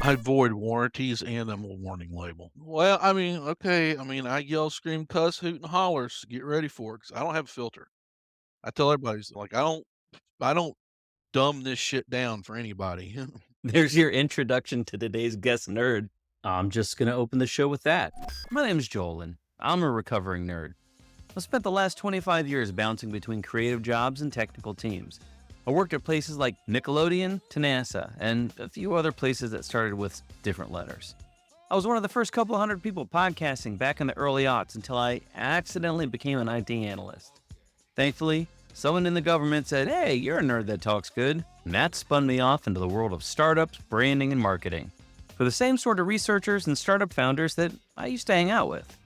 I void warranties and I'm a warning label. Well, I mean, okay, I mean, I yell, scream, cuss, hoot, and holler, so get ready for it, 'cause I don't have a filter. I tell everybody, like, I don't dumb this shit down for anybody. There's your introduction to today's guest nerd. I'm just going to open the show with that. My name's Joel, and I'm a recovering nerd. I spent the last 25 years bouncing between creative jobs and technical teams. I worked at places like Nickelodeon to NASA, and a few other places that started with different letters. I was one of the first couple hundred people podcasting back in the early aughts until I accidentally became an IT analyst. Thankfully, someone in the government said, "Hey, you're a nerd that talks good." And that spun me off into the world of startups, branding, and marketing for the same sort of researchers and startup founders that I used to hang out with.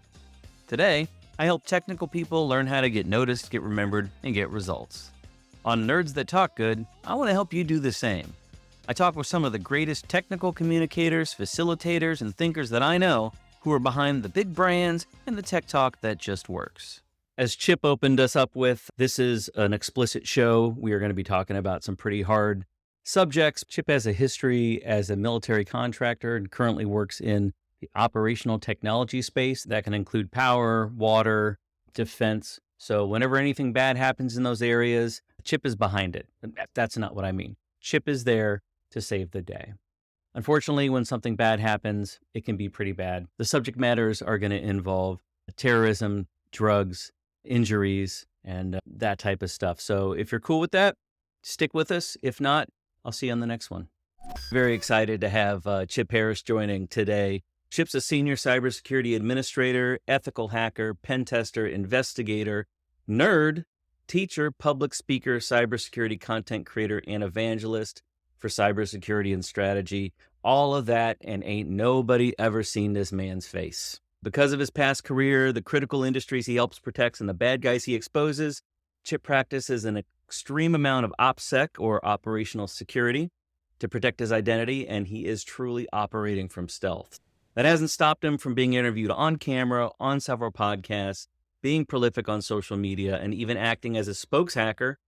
Today, I help technical people learn how to get noticed, get remembered, and get results. On Nerds That Talk Good, I want to help you do the same. I talk with some of the greatest technical communicators, facilitators, and thinkers that I know who are behind the big brands and the tech talk that just works. As Chip opened us up with, this is an explicit show. We are going to be talking about some pretty hard subjects. Chip has a history as a military contractor and currently works in the operational technology space. That can include power, water, defense. So whenever anything bad happens in those areas, Chip is behind it. That's not what I mean. Chip is there to save the day. Unfortunately, when something bad happens, it can be pretty bad. The subject matters are going to involve terrorism, drugs, injuries, and that type of stuff. So if you're cool with that, stick with us. If not, I'll see you on the next one. Very excited to have Chip Harris joining today. Chip's a senior cybersecurity administrator, ethical hacker, pen tester, investigator, nerd, teacher, public speaker, cybersecurity content creator, and evangelist for cybersecurity and strategy. All of that, and ain't nobody ever seen this man's face. Because of his past career, the critical industries he helps protect, and the bad guys he exposes, Chip practices an extreme amount of OPSEC or operational security to protect his identity, and he is truly operating from stealth. That hasn't stopped him from being interviewed on camera, on several podcasts, being prolific on social media, and even acting as a spokes hacker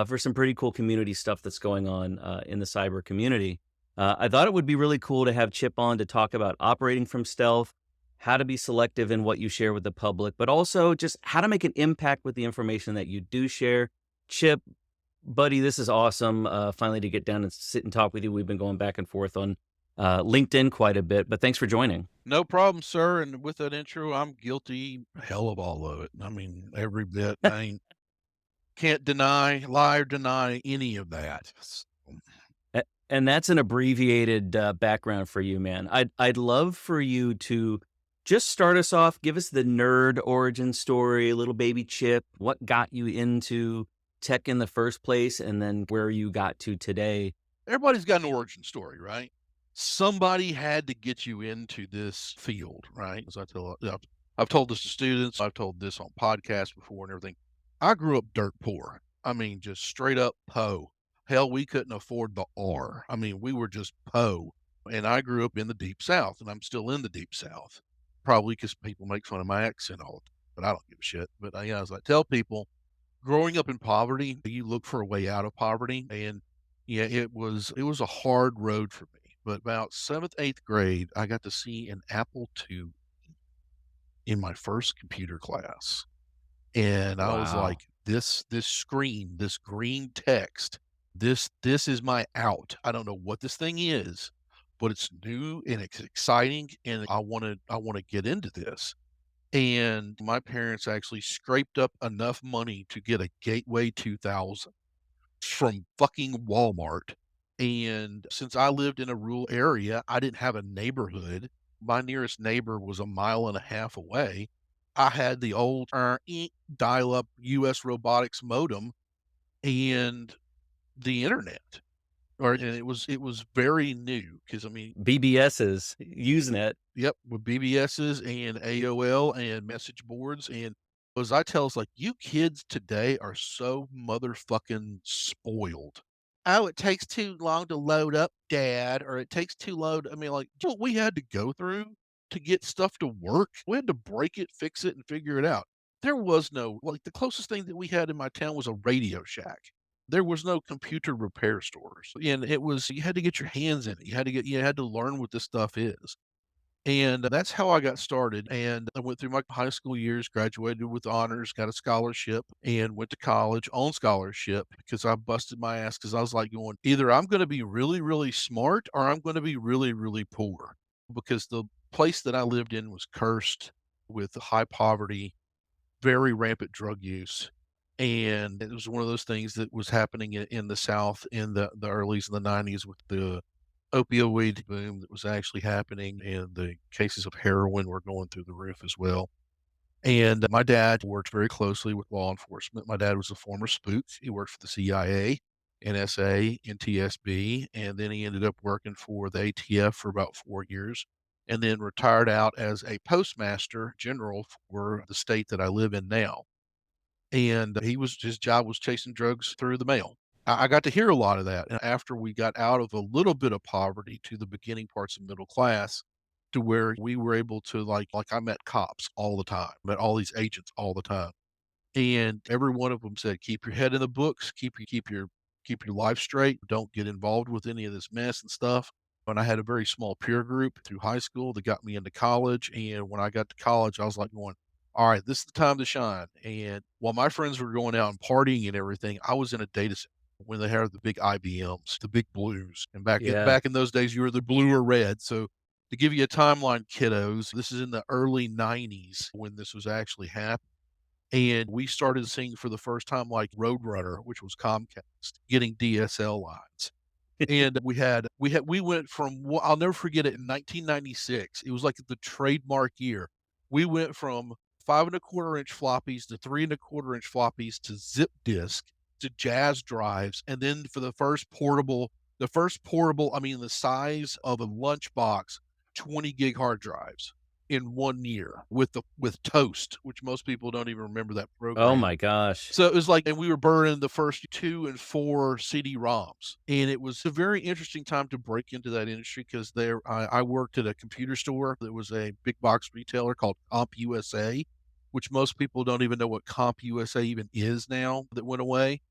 for some pretty cool community stuff that's going on in the cyber community. I thought it would be really cool to have Chip on to talk about operating from stealth, how to be selective in what you share with the public, but also just how to make an impact with the information that you do share. Chip, buddy, this is awesome. Finally to get down and sit and talk with you. We've been going back and forth on LinkedIn quite a bit, but thanks for joining. No problem, sir. And with that intro, I'm guilty hell of all of it. I mean, every bit. I ain't can't deny, lie, or deny any of that. And that's an abbreviated background for you, man. I'd love for you to just start us off. Give us the nerd origin story, little baby Chip. What got you into tech in the first place, and then where you got to today. Everybody's got an origin story, right? Somebody had to get you into this field, right? As I tell, I've told this to students. I've told this on podcasts before and everything. I grew up dirt poor. I mean, just straight up po. Hell, we couldn't afford the R. I mean, we were just po. And I grew up in the deep South, and I'm still in the deep South. Probably because people make fun of my accent all the time, but I don't give a shit. But yeah, as I tell people, growing up in poverty, you look for a way out of poverty, and yeah, it was a hard road for me. But about 7th, 8th grade, I got to see an Apple II in my first computer class, and I was Wow. like, "This screen, this green text, this is my out. I don't know what this thing is, but it's new and it's exciting, and I wanna get into this." And my parents actually scraped up enough money to get a Gateway 2000 from fucking Walmart. And since I lived in a rural area, I didn't have a neighborhood. My nearest neighbor was a mile and a half away. I had the old dial-up US robotics modem and the internet. And it was very new because I mean, BBS's Usenet. yep, with BBSs and AOL and message boards, and as I tell us, like, you kids today are so motherfucking spoiled. "Oh, it takes too long to load up, dad," or "It takes too load." I mean, like, do you know what we had to go through to get stuff to work? We had to break it, fix it, and figure it out. There was no like, the closest thing that we had in my town was a Radio Shack. There was no computer repair stores, and it was you had to get your hands in it. You had to learn what this stuff is. And that's how I got started, and I went through my high school years, graduated with honors, got a scholarship, and went to college on scholarship because I busted my ass because I was, like, going, "Either I'm gonna be really, really smart or I'm gonna be really, really poor," because the place that I lived in was cursed with high poverty, very rampant drug use, and it was one of those things that was happening in the South in the earlys in the '90s with the opioid boom that was actually happening, and the cases of heroin were going through the roof as well. And my dad worked very closely with law enforcement. My dad was a former spook. He worked for the CIA, NSA, NTSB, and then he ended up working for the ATF for about 4 years, and then retired out as a postmaster general for the state that I live in now. And his job was chasing drugs through the mail. I got to hear a lot of that, and after we got out of a little bit of poverty to the beginning parts of middle class, to where we were able to, like, I met cops all the time, met all these agents all the time, and every one of them said, "Keep your head in the books, keep your life straight, don't get involved with any of this mess and stuff." And I had a very small peer group through high school that got me into college, and when I got to college, I was like going, "Alright, this is the time to shine." And while my friends were going out and partying and everything, I was in a data center when they had the big IBMs, the big blues, and Yeah. back in those days, you were the blue or red. So to give you a timeline, kiddos, this is in the early '90s when this was actually happening, and we started seeing for the first time, like, Roadrunner, which was Comcast, getting DSL lines. And we went from I'll never forget it in 1996, it was like the trademark year. We went from 5 1/4 inch floppies to 3 1/4 inch floppies to zip disk to jazz drives, and then for the first portable, I mean, the size of a lunchbox, 20 gig hard drives in 1 year with Toast, which most people don't even remember that Oh program. my gosh. So it was like, and we were burning the first 2 and 4 CD-ROMs, and it was a very interesting time to break into that industry because I worked at a computer store that was a big box retailer called CompUSA, which most people don't even know what CompUSA even is now, that went away.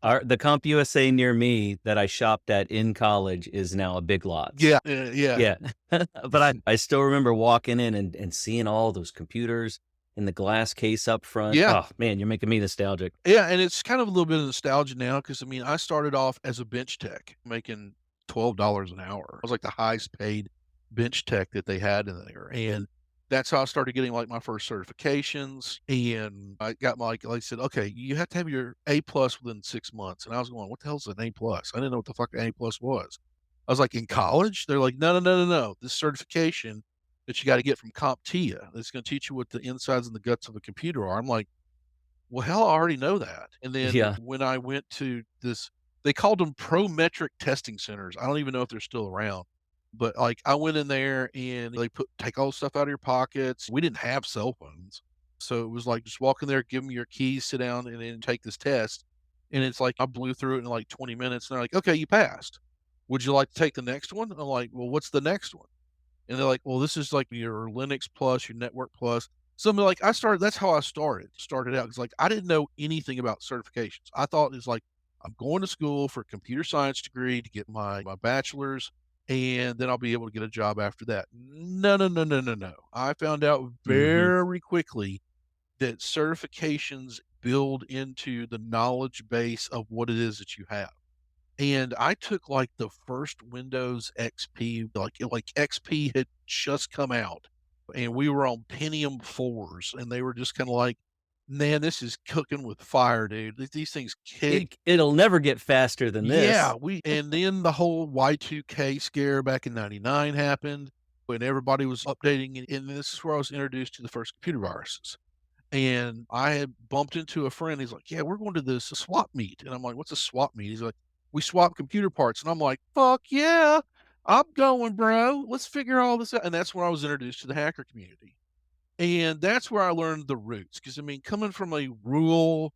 The CompUSA near me that I shopped at in college is now a Big Lots. Yeah, yeah. Yeah. But I still remember walking in and seeing all those computers in the glass case up front. Yeah. Oh, man, you're making me nostalgic. Yeah, and it's kind of a little bit of nostalgia now because I mean, I started off as a bench tech making $12 an hour. I was like the highest paid bench tech that they had in there, and that's how I started getting, like, my first certifications, and I got my like I said, "Okay, you have to have your A plus within 6 months," and I was going, "What the hell is an A plus?" I didn't know what the fuck an A plus was. I was like, "In college?" They're like, "No, no, no, no, no. This certification that you gotta get from CompTIA, that's gonna teach you what the insides and the guts of a computer are." I'm like, well, hell, I already know that. And then Yeah. when I went to this, they called them Prometric testing centers. I don't even know if they're still around. But like I went in there and they take all the stuff out of your pockets. We didn't have cell phones. So it was like just walk in there, give them your keys, sit down, and then take this test. And it's like I blew through it in like 20 minutes. And they're like, okay, you passed. Would you like to take the next one? I'm like, well, what's the next one? And they're like, "Well, this is like your Linux Plus, your Network Plus." So I'm like, that's how I started out. Cause like I didn't know anything about certifications. I thought it's like I'm going to school for a computer science degree to get my bachelor's, and then I'll be able to get a job after that. No, no, no, no, no, no. I found out Mhm. very quickly that certifications build into the knowledge base of what it is that you have. And I took, like, the first Windows XP, like XP had just come out, and we were on Pentium 4s, and they were just kinda like, "Man, this is cooking with fire, dude. These things kick." It'll never get faster than Yeah, this. we and then the whole Y2K scare back in '99 happened, when everybody was updating, and this is where I was introduced to the first computer viruses. And I had bumped into a friend, he's like, "Yeah, we're going to this swap meet." And I'm like, "What's a swap meet?" He's like, "We swap computer parts." And I'm like, "Fuck yeah, I'm going, bro. Let's figure all this out." And that's when I was introduced to the hacker community. And that's where I learned the roots. Because I mean, coming from a rural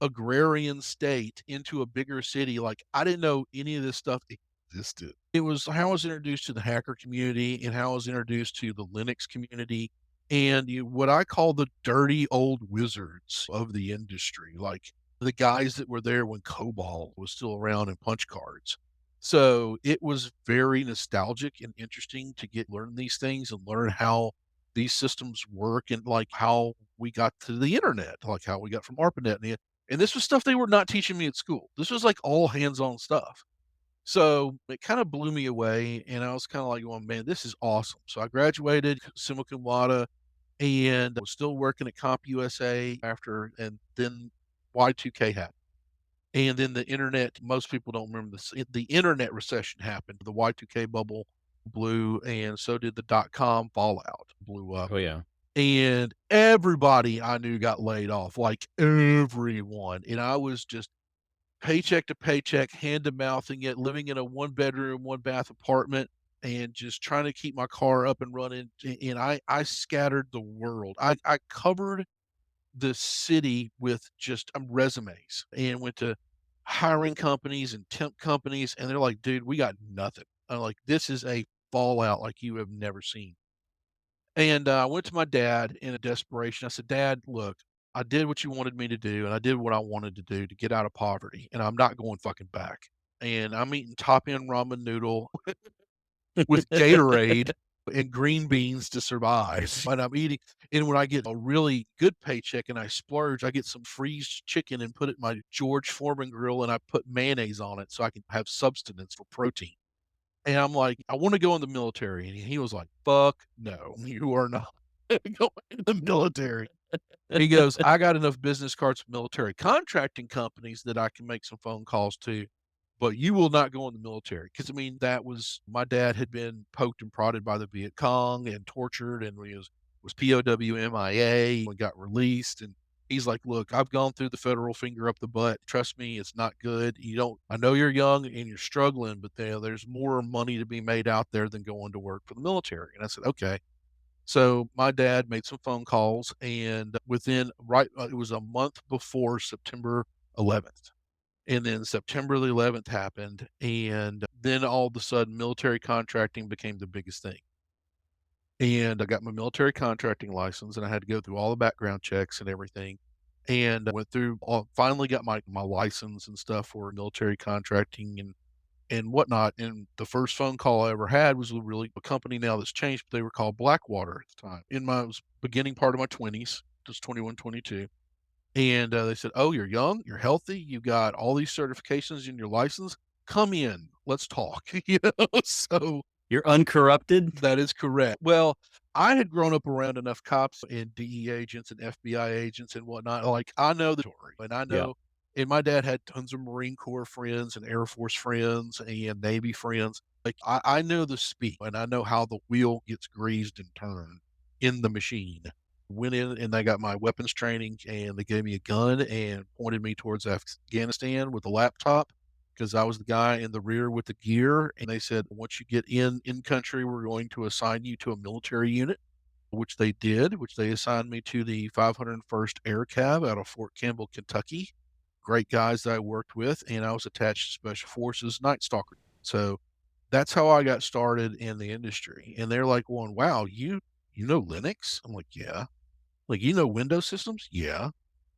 agrarian state into a bigger city, like, I didn't know any of this stuff existed. It was how I was introduced to the hacker community and how I was introduced to the Linux community and what I call the dirty old wizards of the industry. Like, the guys that were there when COBOL was still around and punch cards. So it was very nostalgic and interesting to learn these things and learn how these systems work and like how we got to the internet, like how we got from ARPANET and this was stuff they were not teaching me at school. This was like all hands-on stuff. So it kind of blew me away, and I was kind of like, "Well, man, this is awesome." So I graduated summa cum laude and was still working at CompUSA after, and then Y2K happened. And then the internet, most people don't remember this. The internet recession happened. The Y2K bubble blew, and so did the dot-com fallout, blew up. Oh, yeah. And everybody I knew got laid off, like everyone. And I was just paycheck to paycheck, hand to mouthing it, living in a one bedroom, one bath apartment and just trying to keep my car up and running. And I scattered the world. I covered the city with just resumes and went to hiring companies and temp companies. And they're like, dude, we got nothing. I'm like, this is a fallout like you have never seen. And I went to my dad in a desperation. I said, Dad, look, I did what you wanted me to do, and I did what I wanted to do to get out of poverty, and I'm not going fucking back. And I'm eating top end ramen noodle with Gatorade and green beans to survive. And I'm eating, and when I get a really good paycheck and I splurge, I get some freezed chicken and put it in my George Foreman grill, and I put mayonnaise on it so I can have substance for protein. And I'm like, "I wanna go in the military," and he was like, "Fuck no, you are not going in the military." He goes, "I got enough business cards with military contracting companies that I can make some phone calls to, but you will not go in the military." 'Cause, I mean, that was my dad had been poked and prodded by the Viet Cong and tortured, and was POW MIA and got released, and he's like, "Look, I've gone through the federal finger up the butt. Trust me, it's not good. You don't I know you're young and you're struggling, but there's more money to be made out there than going to work for the military." And I said, "Okay." So my dad made some phone calls, and it was a month before September 11th. And then September the 11th happened, and then all of a sudden, military contracting became the biggest thing. And I got my military contracting license, and I had to go through all the background checks and everything, and I went through all finally got my license and stuff for military contracting and whatnot, and the first phone call I ever had was with a company now that's changed, but they were called Blackwater at the time. In my was beginning part of my 20s, just 21, 22, and, they said, "Oh, you're young, you're healthy, you got all these certifications in your license. Come in, let's talk." You know? So You're uncorrupted? that is correct. Well, I had grown up around enough cops and DEA agents and FBI agents and whatnot, like, I know the story, and I Yeah. know and my dad had tons of Marine Corps friends and Air Force friends and Navy friends. Like, I know the speak, and I know how the wheel gets greased and turned in the machine. Went in and I got my weapons training, and they gave me a gun and pointed me towards Afghanistan with a laptop because I was the guy in the rear with the gear, and they said, "Once you get in country, we're going to assign you to a military unit," which they did, which they assigned me to the 501st Air Cav out of Fort Campbell, Kentucky. Great guys that I worked with, and I was attached to Special Forces Night Stalker. So, that's how I got started in the industry, and they're like going, "Wow, you know Linux?" I'm like, "Yeah." Like, "You know Windows systems?" "Yeah."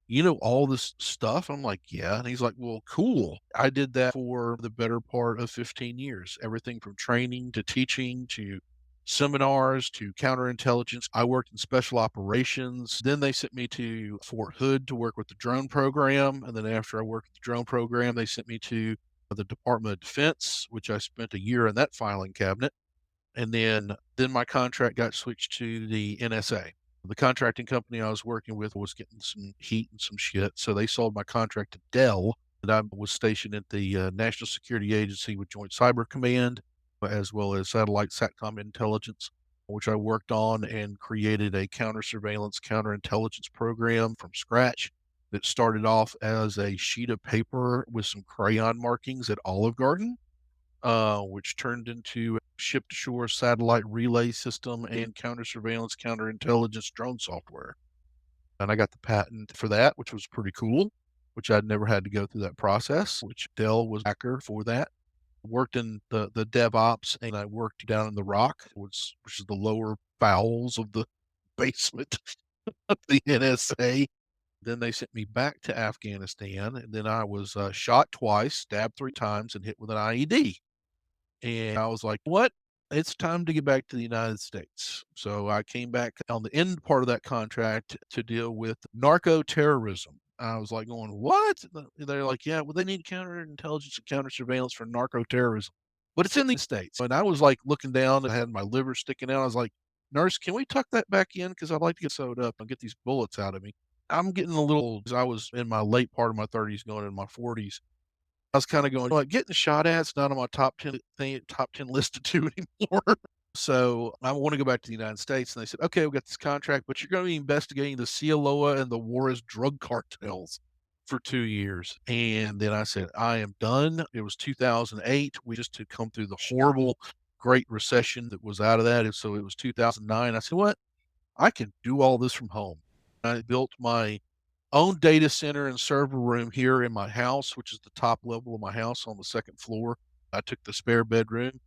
"You know all this stuff?" I'm like, "Yeah." And he's like, "Well, cool." I did that for the better part of 15 years, everything from training to teaching to seminars to counterintelligence. I worked in special operations. Then they sent me to Fort Hood to work with the drone program. And then after I worked with the drone program, they sent me to the Department of Defense, which I spent a year in that filing cabinet. And then my contract got switched to the NSA. The contracting company I was working with was getting some heat and some shit, so they sold my contract to Dell, and I was stationed at the, National Security Agency with Joint Cyber Command, as well as Satellite SATCOM Intelligence, which I worked on and created a counter surveillance, counterintelligence program from scratch that started off as a sheet of paper with some crayon markings at Olive Garden, which turned into a ship-to-shore satellite relay system and counter surveillance, counterintelligence drone software. And I got the patent for that, which was pretty cool, which I'd never had to go through that process, which Dell was backer for that. Worked in the DevOps, and I worked down in the rock, which is the lower bowels of the basement of the NSA. Then they sent me back to Afghanistan, and then I was shot twice, stabbed 3 times, and hit with an IED. And I was like, "What? It's time to get back to the United States." So I came back on the end part of that contract to deal with narco terrorism. I was like going, "What?" They're like, "Yeah, well, they need counterintelligence and counter surveillance for narco terrorism, but it's in the States." And I was like looking down and I had my liver sticking out. I was like, "Nurse, can we tuck that back in? Because I'd like to get sewed up and get these bullets out of me." I'm getting a little, 'cause I was in my late part of my 30s, going into my 40s. I was kinda going, like, getting shot at is not on my top 10 list to do anymore. So, I wanna go back to the United States, and they said, "Okay, we got this contract, but you're gonna be investigating the Sinaloa and the Juarez drug cartels for 2 years." And then I said, "I am done." It was 2008. We just had come through the horrible Great Recession that was out of that, and so it was 2009. I said, "What? I can do all this from home." I built my own data center and server room here in my house, which is the top level of my house on the 2nd floor. I took the spare bedroom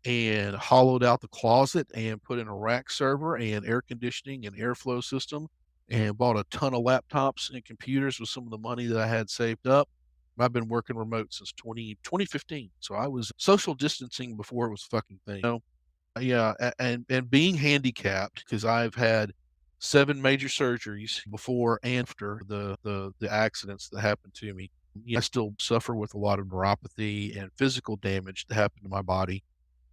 and hollowed out the closet and put in a rack server and air conditioning and airflow system and bought a ton of laptops and computers with some of the money that I had saved up. I've been working remote since 2015. So I was social distancing before it was a fucking thing. Yeah, and being handicapped, because 'cause I've had 7 major surgeries before and after the accidents that happened to me. Yeah, I still suffer with a lot of neuropathy and physical damage that happened to my body.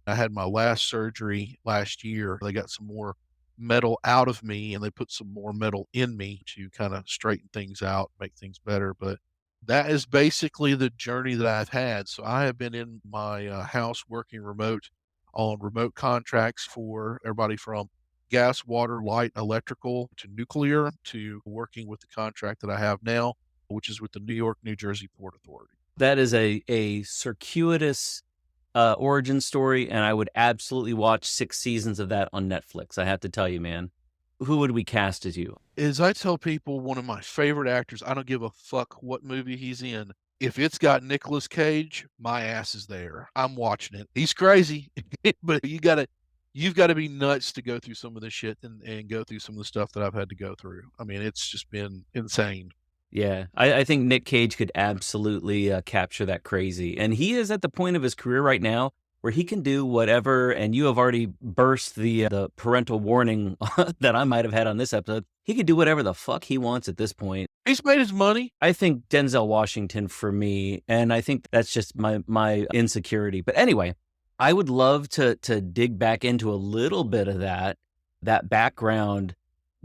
I had my last surgery last year. They got some more metal out of me, and they put some more metal in me to kinda straighten things out, make things better, but that is basically the journey that I've had. So I have been in my, house working remote on remote contracts for everybody from gas, water, light, electrical, to nuclear, to working with the contract that I have now, which is with the New York, New Jersey Port Authority. That is a circuitous origin story, and I would absolutely watch 6 seasons of that on Netflix, I have to tell you, man. Who would we cast as you? As I tell people, one of my favorite actors, I don't give a fuck what movie he's in. If it's got Nicolas Cage, my ass is there. I'm watching it. He's crazy, but you've gotta be nuts to go through some of this shit and go through some of the stuff that I've had to go through. I mean, it's just been insane. Yeah, I think Nick Cage could absolutely, capture that crazy, and he is at the point of his career right now where he can do whatever, and you have already burst the parental warning that I might have had on this episode. He could do whatever the fuck he wants at this point. He's made his money. I think Denzel Washington for me, and I think that's just my insecurity. But anyway, I would love to dig back into a little bit of that background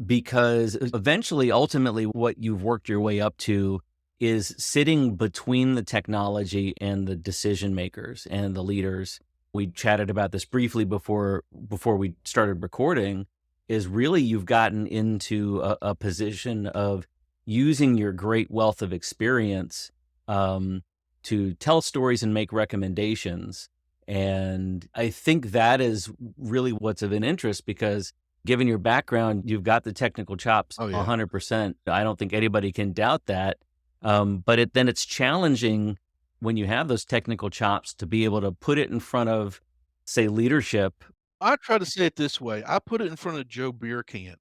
because eventually, ultimately, what you've worked your way up to is sitting between the technology and the decision makers and the leaders. We chatted about this briefly before we started recording. Is really you've gotten into a position of using your great wealth of experience to tell stories and make recommendations. And I think that is really what's of an interest because given your background, you've got the technical chops Oh, yeah. 100%. I don't think anybody can doubt that. But then it's challenging when you have those technical chops to be able to put it in front of, say, leadership. I try to say it this way, I put it in front of Joe Beer Can.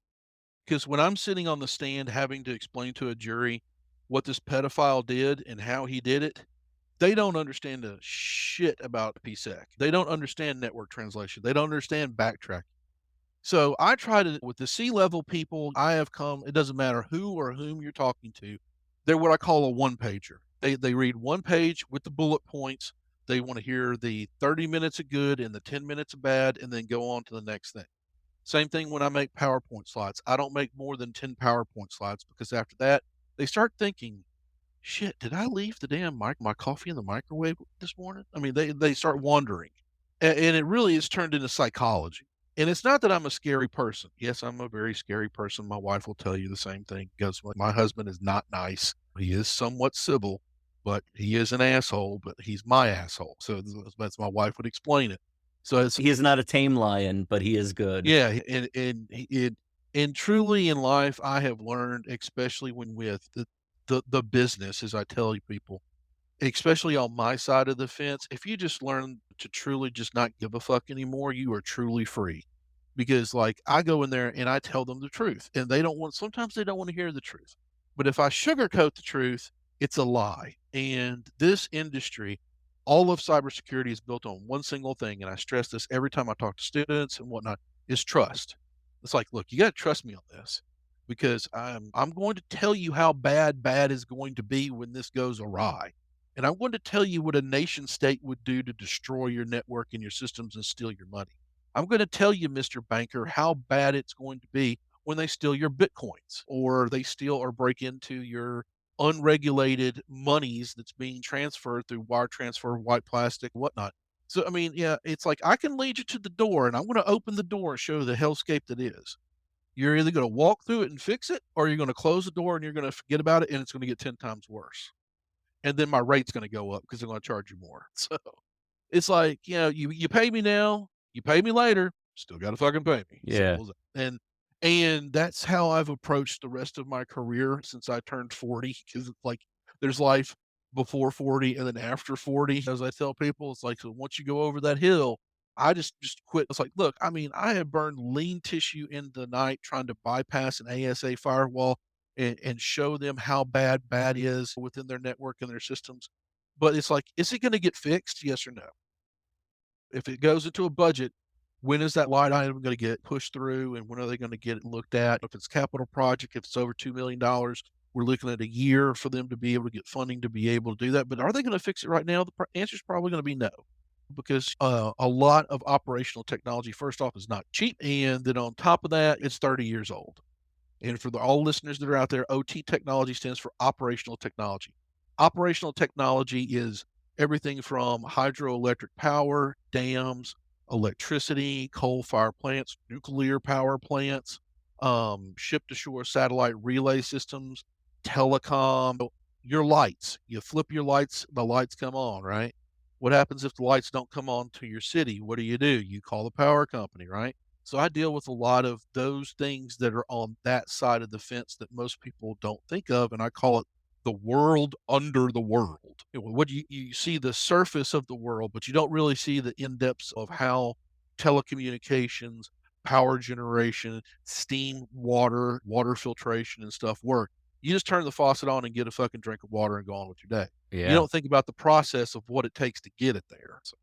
Because when I'm sitting on the stand having to explain to a jury what this pedophile did and how he did it, they don't understand a shit about PSEC. They don't understand network translation. They don't understand backtrack. So I try to, with the C-level people I have come, it doesn't matter who or whom you're talking to, they're what I call a one pager. They read one page with the bullet points. They want to hear the 30 minutes of good and the 10 minutes of bad, and then go on to the next thing. Same thing when I make PowerPoint slides. I don't make more than 10 PowerPoint slides because after that, they start thinking, shit, did I leave the damn my coffee in the microwave this morning? I mean, they start wondering. And it really is turned into psychology. And it's not that I'm a scary person. Yes, I'm a very scary person. My wife will tell you the same thing because my husband is not nice. He is somewhat civil, but he is an asshole, but he's my asshole. So that's my wife would explain it. So it's He is not a tame lion, but he is good. yeah, and truly in life, I have learned, especially when with the business, as I tell you people, especially on my side of the fence, if you just learn to truly just not give a fuck anymore, you are truly free. Because like I go in there and I tell them the truth, and they don't want sometimes they don't want to hear the truth. But if I sugarcoat the truth, it's a lie. And this industry, all of cybersecurity is built on one single thing, and I stress this every time I talk to students and whatnot, is trust. It's like, look, you got to trust me on this because I'm going to tell you how bad is going to be when this goes awry. And I'm going to tell you what a nation state would do to destroy your network and your systems and steal your money. I'm going to tell you, Mr. Banker, how bad it's going to be when they steal your bitcoins or they steal or break into your unregulated monies that's being transferred through wire transfer, white plastic, whatnot. So, I mean, yeah, it's like I can lead you to the door and I'm going to open the door and show the hellscape that is. You're either going to walk through it and fix it, or you're going to close the door and you're going to forget about it and it's going to get 10 times worse. And then my rate's going to go up because they're going to charge you more. So it's like, you pay me now, you pay me later, still gotta fucking pay me. Yeah. Simple as that. And that's how I've approached the rest of my career since I turned 40, because it's like there's life before 40 and then after 40. As I tell people, it's like, so once you go over that hill, I just quit. It's like, look, I mean, I have burned lean tissue in the night trying to bypass an ASA firewall and show them how bad is within their network and their systems. But it's like, is it gonna get fixed? Yes or no? If it goes into a budget, when is that line item gonna get pushed through, and when are they gonna get it looked at? If it's capital project, if it's over $2 million, we're looking at a year for them to be able to get funding to be able to do that, but are they gonna fix it right now? The answer is probably gonna be no, because, a lot of operational technology, first off, is not cheap, and then on top of that, it's 30 years old. And for all listeners that are out there, OT technology stands for operational technology. Operational technology is everything from hydroelectric power, dams, electricity, coal fire plants, nuclear power plants, ship to shore satellite relay systems, telecom, your lights. You flip your lights, the lights come on, right? What happens if the lights don't come on to your city? What do? You call the power company, right? So I deal with a lot of those things that are on that side of the fence that most people don't think of, and I call it the world under the world. What you see the surface of the world, but you don't really see the in depths of how telecommunications, power generation, steam, water filtration, and stuff work. You just turn the faucet on and get a fucking drink of water and go on with your day. You Yeah. don't think about the process of what it takes to get it there, so,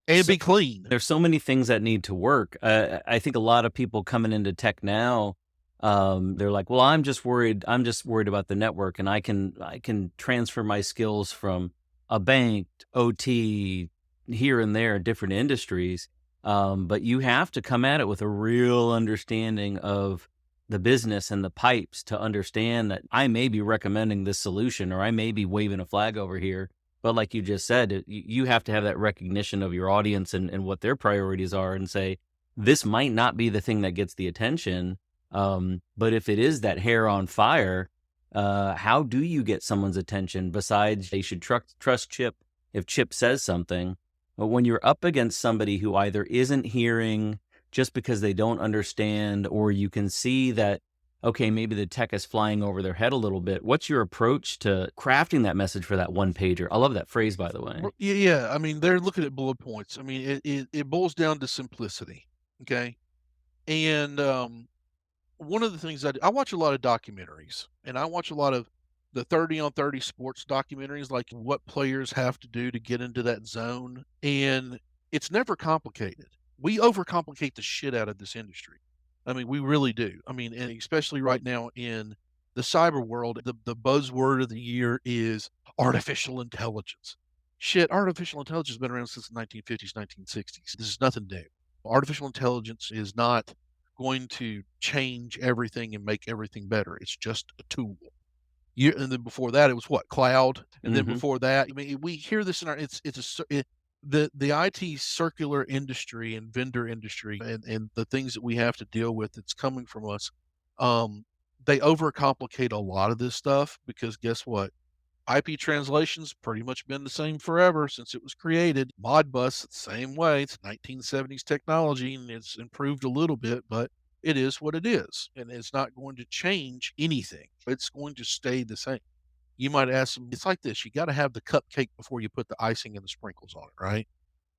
and So be clean. there's so many things that need to work. I think a lot of people coming into tech now, they're like, "Well, I'm just worried. I'm just worried about the network, and I can transfer my skills from a bank, OT, here and there, different industries." But you have to come at it with a real understanding of the business and the pipes to understand that I may be recommending this solution, or I may be waving a flag over here, but like you just said, you have to have that recognition of your audience and what their priorities are and say, this might not be the thing that gets the attention. But if it is that hair on fire, how do you get someone's attention besides they should trust Chip if Chip says something? But when you're up against somebody who either isn't hearing just because they don't understand, or you can see that okay, maybe the tech is flying over their head a little bit. What's your approach to crafting that message for that one pager? I love that phrase, by the way. Yeah, I mean, they're looking at bullet points. I mean, it boils down to simplicity, okay? And, one of the things I watch a lot of documentaries, and I watch a lot of the 30 on 30 sports documentaries, like what players have to do to get into that zone, and it's never complicated. We overcomplicate the shit out of this industry. I mean, we really do. I mean, and especially right now in the cyber world, the buzzword of the year is artificial intelligence. Shit, artificial intelligence has been around since the 1950s, 1960s. This is nothing new. Artificial intelligence is not going to change everything and make everything better. It's just a tool. And then before that, it was what? Cloud. And then Hmm. before that, I mean, we hear this in our it's a the IT circular industry and vendor industry and the things that we have to deal with that's coming from us, um, they overcomplicate a lot of this stuff because guess what? IP translation's pretty much been the same forever since it was created. Modbus, same way. It's 1970s technology and it's improved a little bit, but it is what it is. And it's not going to change anything. It's going to stay the same. You might ask them, it's like this, you got to have the cupcake before you put the icing and the sprinkles on it, right?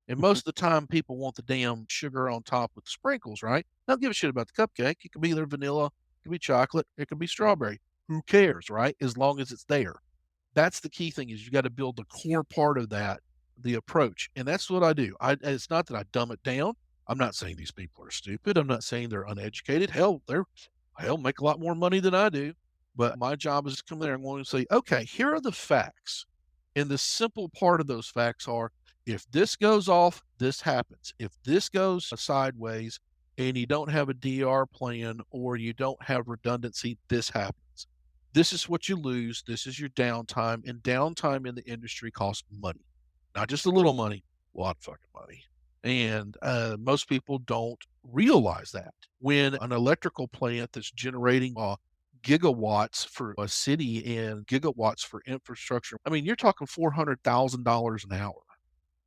And most of the time, people want the damn sugar on top with the sprinkles, right? They don't give a shit about the cupcake. It could be either vanilla, it could be chocolate, it could be strawberry. Who cares, right? As long as it's there. That's the key thing is you gotta build the core part of that, the approach, and that's what I do. It's not that I dumb it down. I'm not saying these people are stupid. I'm not saying they're uneducated. Hell, make a lot more money than I do. But my job is to come there and want to say, okay, here are the facts. And the simple part of those facts are if this goes off, this happens. If this goes sideways and you don't have a DR plan or you don't have redundancy, this happens. This is what you lose. This is your downtime. And downtime in the industry costs money, not just a little money, a lot of fucking money. And most people don't realize that when an electrical plant that's generating gigawatts for a city and gigawatts for infrastructure. I mean, you're talking $400,000 an hour.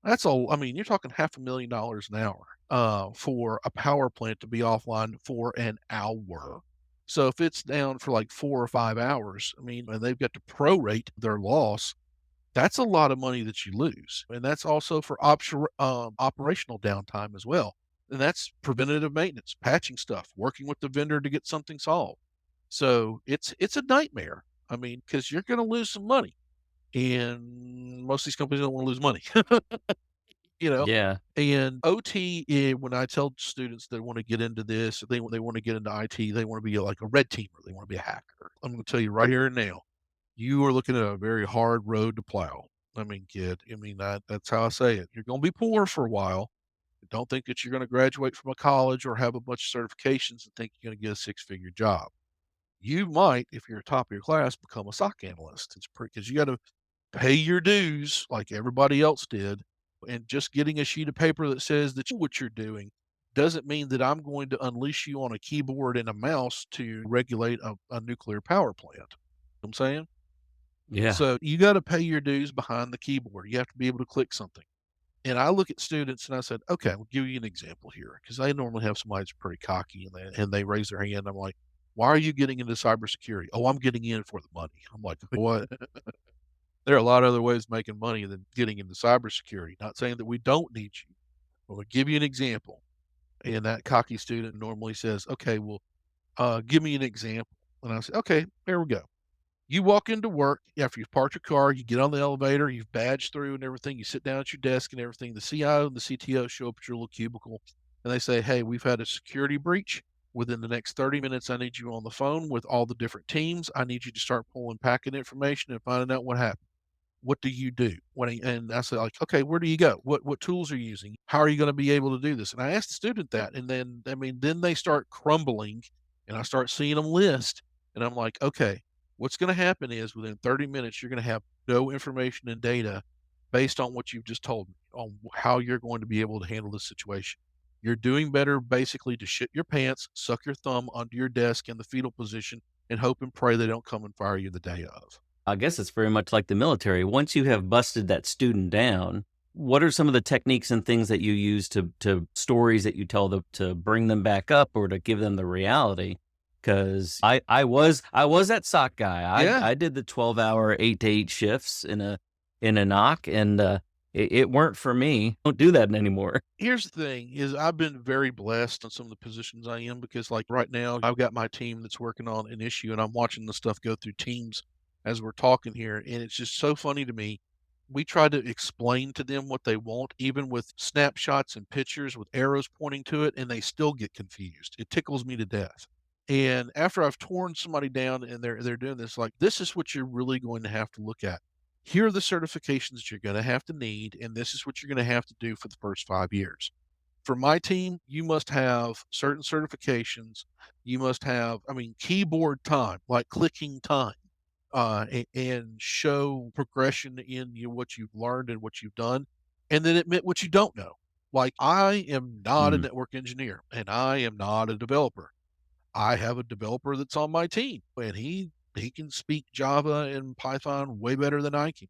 That's all. I mean, you're talking $500,000 an hour for a power plant to be offline for an hour. So if it's down for like 4 or 5 hours, I mean, and they've got to prorate their loss, that's a lot of money that you lose. And that's also for operational downtime as well. And that's preventative maintenance, patching stuff, working with the vendor to get something solved. So it's a nightmare. I mean, because you're going to lose some money, and most of these companies don't want to lose money, you know. Yeah. And OT, when I tell students that want to get into this, they want to get into IT, they want to be like a red teamer, they want to be a hacker. I'm going to tell you right here and now, you are looking at a very hard road to plow. I mean, kid, I mean that's how I say it. You're going to be poor for a while. Don't think that you're going to graduate from a college or have a bunch of certifications and think you're going to get a six-figure job. You might, if you're top of your class, become a SOC analyst. It's pretty because you got to pay your dues like everybody else did. And just getting a sheet of paper that says that you know what you're doing doesn't mean that I'm going to unleash you on a keyboard and a mouse to regulate a nuclear power plant. You know what I'm saying? Yeah. So you got to pay your dues behind the keyboard. You have to be able to click something. And I look at students and I said, okay, I'll give you an example here because I normally have somebody that's pretty cocky and they raise their hand. I'm like, why are you getting into cybersecurity? Oh, I'm getting in for the money. I'm like, what? There are a lot of other ways of making money than getting into cybersecurity. Not saying that we don't need you. But I'll give you an example. And that cocky student normally says, okay, well, give me an example. And I said, okay, here we go. You walk into work after you've parked your car, you get on the elevator, you've badged through and everything, you sit down at your desk and everything. The CIO and the CTO show up at your little cubicle and they say, hey, we've had a security breach. Within the next 30 minutes, I need you on the phone with all the different teams. I need you to start pulling packet information and finding out what happened. What do you do? And I said, like, okay, where do you go? What tools are you using? How are you going to be able to do this? And I asked the student that, and then I mean, then they start crumbling, and I start seeing them list, and I'm like, okay, what's going to happen is within 30 minutes, you're going to have no information and data based on what you've just told me on how you're going to be able to handle this situation. You're doing better basically to shit your pants, suck your thumb under your desk in the fetal position, and hope and pray they don't come and fire you the day of. I guess it's very much like the military. Once you have busted that student down, what are some of the techniques and things that you use to stories that you tell them to bring them back up or to give them the reality? Because I was that SOC guy. Yeah. I did the 12-hour 8 to 8 shifts in a knock, and it weren't for me. Don't do that anymore. Here's the thing is I've been very blessed on some of the positions I am because like right now I've got my team that's working on an issue and I'm watching the stuff go through teams as we're talking here. And it's just so funny to me. We try to explain to them what they want, even with snapshots and pictures with arrows pointing to it, and they still get confused. It tickles me to death. And after I've torn somebody down and they're doing this, like this is what you're really going to have to look at. Here are the certifications you're going to have to need, and this is what you're going to have to do for the first 5 years. For my team, you must have certain certifications. You must have, I mean, keyboard time, like clicking time, and show progression in what you've learned and what you've done, and then admit what you don't know. Like, I am not a Mm. network engineer, and I am not a developer. I have a developer that's on my team, and he can speak Java and Python way better than I can.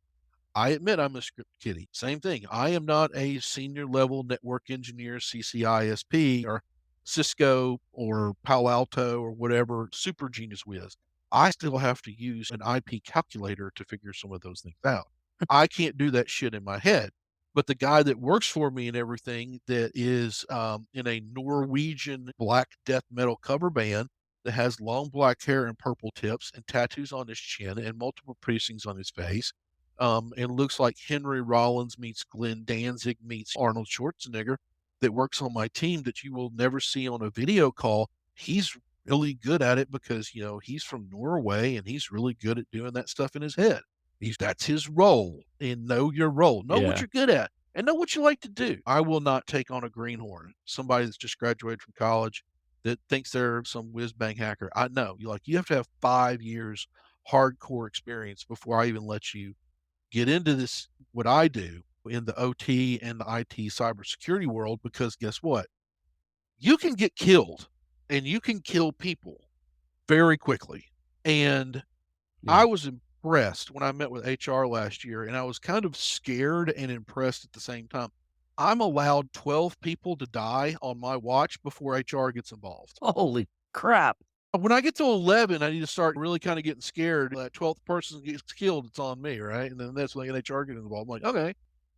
I admit I'm a script kiddie. Same thing. I am not a senior level network engineer, CCISP or Cisco or Palo Alto or whatever super genius whiz. I still have to use an IP calculator to figure some of those things out. I can't do that shit in my head. But the guy that works for me and everything that is in a Norwegian black death metal cover band that has long black hair and purple tips and tattoos on his chin and multiple piercings on his face. And looks like Henry Rollins meets Glenn Danzig meets Arnold Schwarzenegger that works on my team that you will never see on a video call. He's really good at it because, he's from Norway and he's really good at doing that stuff in his head. That's his role. And know your role. Know what Yeah. you're good at and know what you like to do. I will not take on a greenhorn, somebody that's just graduated from college that thinks they're some whiz bang hacker. I know you have to have 5 years hardcore experience before I even let you get into this, what I do in the OT and the IT cybersecurity world, because guess what? You can get killed and you can kill people very quickly. And I Yeah. was impressed when I met with HR last year, and I was kind of scared and impressed at the same time. I'm allowed 12 people to die on my watch before HR gets involved. Holy crap. When I get to 11, I need to start really kinda getting scared. That 12th person gets killed, it's on me, right? And then that's when HR gets involved. I'm like, "Okay."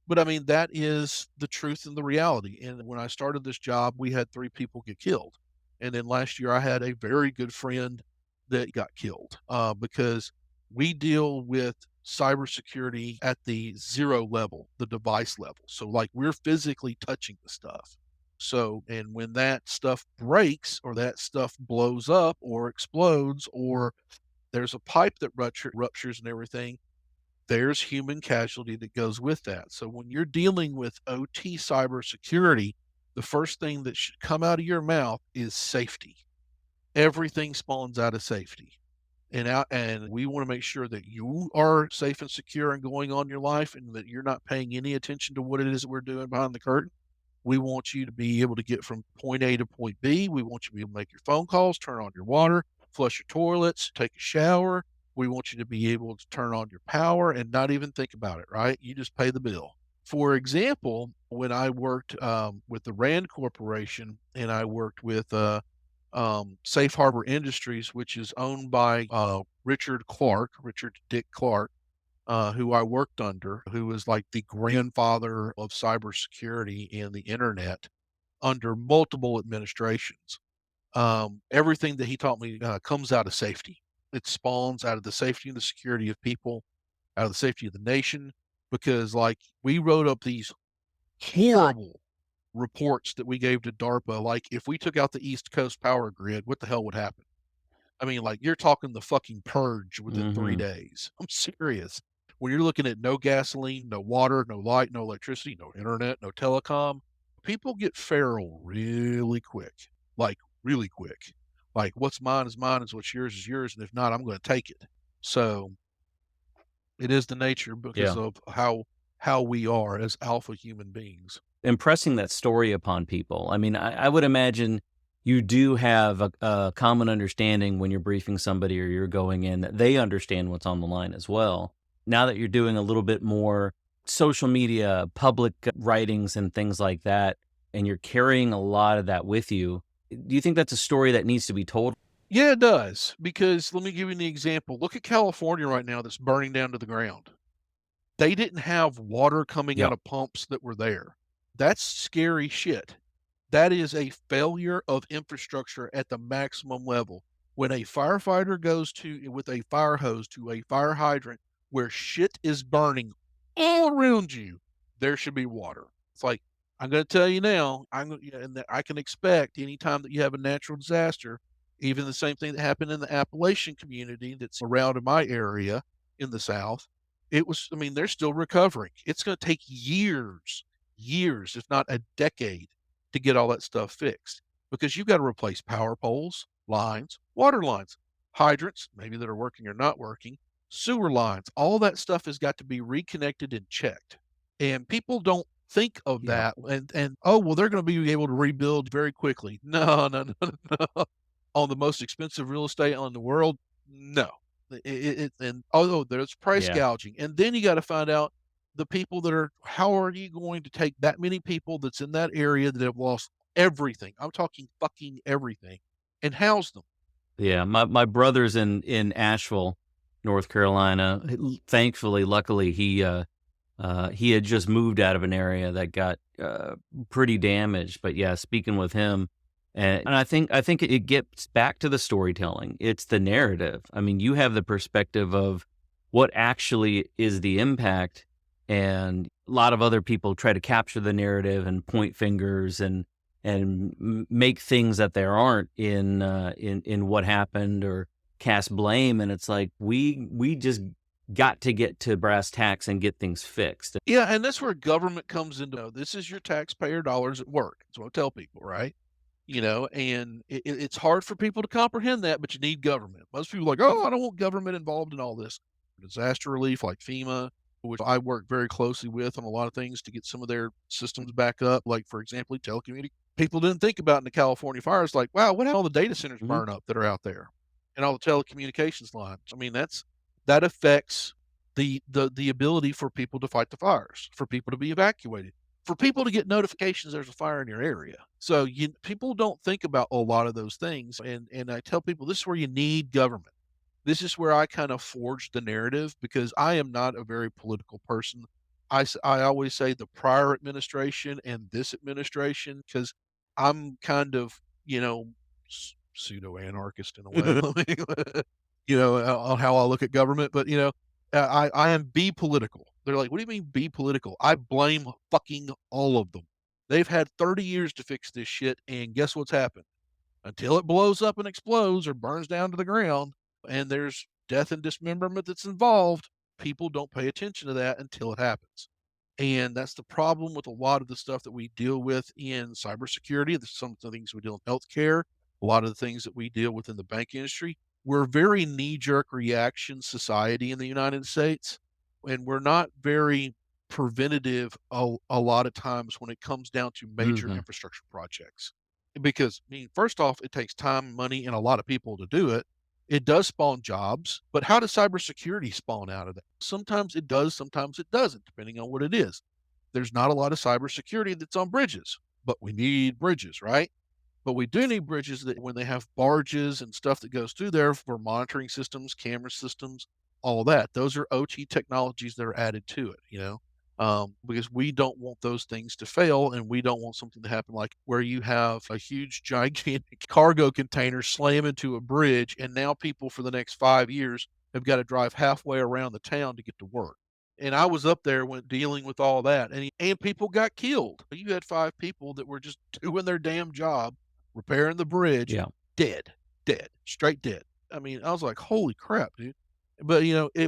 But, I mean, that is the truth and the reality, and when I started this job, we had 3 people get killed, and then last year, I had a very good friend that got killed, because we deal with cybersecurity at the 0 level, the device level. So, like, we're physically touching the stuff. So, and when that stuff breaks or that stuff blows up or explodes or there's a pipe that ruptures and everything, there's human casualty that goes with that. So when you're dealing with OT cybersecurity, the first thing that should come out of your mouth is safety. Everything spawns out of safety. And we want to make sure that you are safe and secure and going on your life and that you're not paying any attention to what it is that we're doing behind the curtain. We want you to be able to get from point A to point B. We want you to be able to make your phone calls, turn on your water, flush your toilets, take a shower. We want you to be able to turn on your power and not even think about it, right? You just pay the bill. For example, when I worked with the Rand Corporation and I worked with Safe Harbor Industries, which is owned by Richard Dick Clark, who I worked under, who was like the grandfather of cybersecurity and the internet under multiple administrations. Everything that he taught me comes out of safety. It spawns out of the safety and the security of people, out of the safety of the nation, because like we wrote up these horrible reports that we gave to DARPA. Like if we took out the East Coast power grid, what the hell would happen? I mean, like, you're talking the fucking purge within 3 Mhm. days. I'm serious. When you're looking at no gasoline, no water, no light, no electricity, no internet, no telecom, people get feral really quick, like, really quick. Like, what's mine is what's yours is yours, and if not, I'm gonna take it. So, it is the nature because Yeah. of how we are as alpha human beings. Impressing that story upon people. I mean, I would imagine you do have a common understanding when you're briefing somebody or you're going in that they understand what's on the line as well. Now that you're doing a little bit more social media, public writings, and things like that, and you're carrying a lot of that with you, do you think that's a story that needs to be told? Yeah, it does, because let me give you an example. Look at California right now that's burning down to the ground. They didn't have water coming out Yeah. of pumps that were there. That's scary shit. That is a failure of infrastructure at the maximum level. When a firefighter goes to with a fire hose to a fire hydrant where shit is burning all around you, there should be water. It's like, I'm gonna tell you now, and that I can expect anytime that you have a natural disaster, even the same thing that happened in the Appalachian community that's around in my area in the South. I mean, they're still recovering. It's gonna take years, if not a decade, to get all that stuff fixed because you've got to replace power poles, lines, water lines, hydrants, maybe that are working or not working, sewer lines. All that stuff has got to be reconnected and checked. And people don't think of Yeah. that and oh well they're going to be able to rebuild very quickly. No, no, no, no. On the most expensive real estate in the world, no. And although there's price Yeah. gouging, and then you got to find out the people that are how are you going to take that many people that's in that area that have lost everything? I'm talking fucking everything and house them. Yeah, my brother's in Asheville, North Carolina. Thankfully, luckily, he had just moved out of an area that got pretty damaged. But yeah, speaking with him, And I think it gets back to the storytelling. It's the narrative. I mean, you have the perspective of what actually is the impact, and a lot of other people try to capture the narrative and point fingers and make things that there aren't in what happened, or cast blame. And it's like we just got to get to brass tacks and get things fixed. Yeah, and that's where government comes into, this is your taxpayer dollars at work. That's what I tell people, right? And it's hard for people to comprehend that, but you need government. Most people are like, oh, I don't want government involved in all this. Disaster relief like FEMA, which I work very closely with on a lot of things to get some of their systems back up. Like, for example, telecommunications. People didn't think about in the California fires, like, wow, what happened all the data centers Mhm. burn up that are out there and all the telecommunications lines? I mean, that affects the ability for people to fight the fires, for people to be evacuated, for people to get notifications there's a fire in your area. So people don't think about a lot of those things, and I tell people this is where you need government. This is where I kind of forged the narrative because I am not a very political person. I always say the prior administration and this administration because I'm kind of, pseudo anarchist in a way. On how I look at government. But I am be political. They're like, what do you mean be political? I blame fucking all of them. They've had 30 years to fix this shit, and guess what's happened? Until it blows up and explodes or burns down to the ground and there's death and dismemberment that's involved, people don't pay attention to that until it happens. And that's the problem with a lot of the stuff that we deal with in cybersecurity. Some of the things we deal in healthcare, a lot of the things that we deal with in the bank industry. We're a very knee jerk reaction society in the United States, and we're not very preventative a lot of times when it comes down to major Mhm. infrastructure projects. Because, I mean, first off, it takes time, money, and a lot of people to do it. It does spawn jobs, but how does cybersecurity spawn out of that? Sometimes it does, sometimes it doesn't, depending on what it is. There's not a lot of cybersecurity that's on bridges, but we need bridges, right? But we do need bridges that when they have barges and stuff that goes through there for monitoring systems, camera systems, all that. Those are OT technologies that are added to it, because we don't want those things to fail and we don't want something to happen like where you have a huge, gigantic cargo container slam into a bridge. And now people for the next 5 years have got to drive halfway around the town to get to work. And I was up there when dealing with all that, and people got killed. You had 5 people that were just doing their damn job repairing the bridge, Yeah. dead, dead, straight dead. I mean, I was like, "Holy crap, dude." But,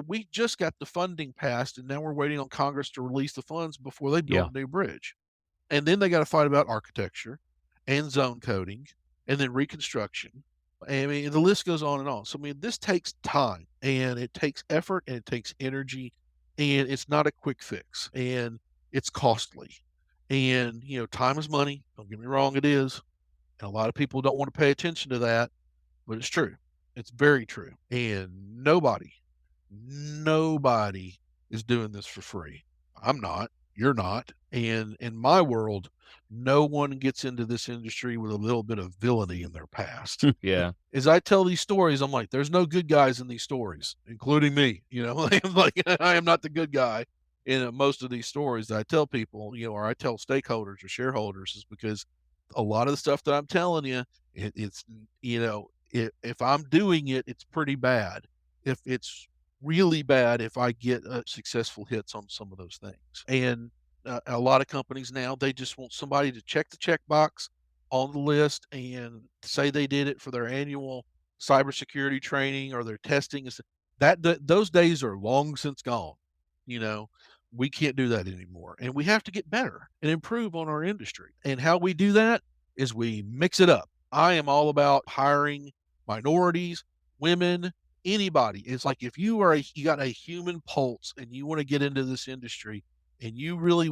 we just got the funding passed, and now we're waiting on Congress to release the funds before they Yeah. build a new bridge. And then they gotta fight about architecture and zone coding and then reconstruction. I mean, the list goes on and on. So, I mean, this takes time, and it takes effort, and it takes energy, and it's not a quick fix, and it's costly. And, time is money. Don't get me wrong, it is. And a lot of people don't want to pay attention to that, but it's true. It's very true. And nobody is doing this for free. I'm not. You're not. And in my world, no one gets into this industry with a little bit of villainy in their past. Yeah. As I tell these stories, I'm like, there's no good guys in these stories, including me. I'm like, I am not the good guy in most of these stories that I tell people, or I tell stakeholders or shareholders, is because a lot of the stuff that I'm telling you, it's, if I'm doing it, it's pretty bad. If it's really bad, if I get successful hits on some of those things. And a lot of companies now, they just want somebody to check the checkbox on the list and say they did it for their annual cybersecurity training or their testing. Those days are long since gone. You know, we can't do that anymore, and we have to get better and improve on our industry. And how we do that is we mix it up. I am all about hiring minorities, women, anybody. It's like if you got a human pulse and you want to get into this industry and you really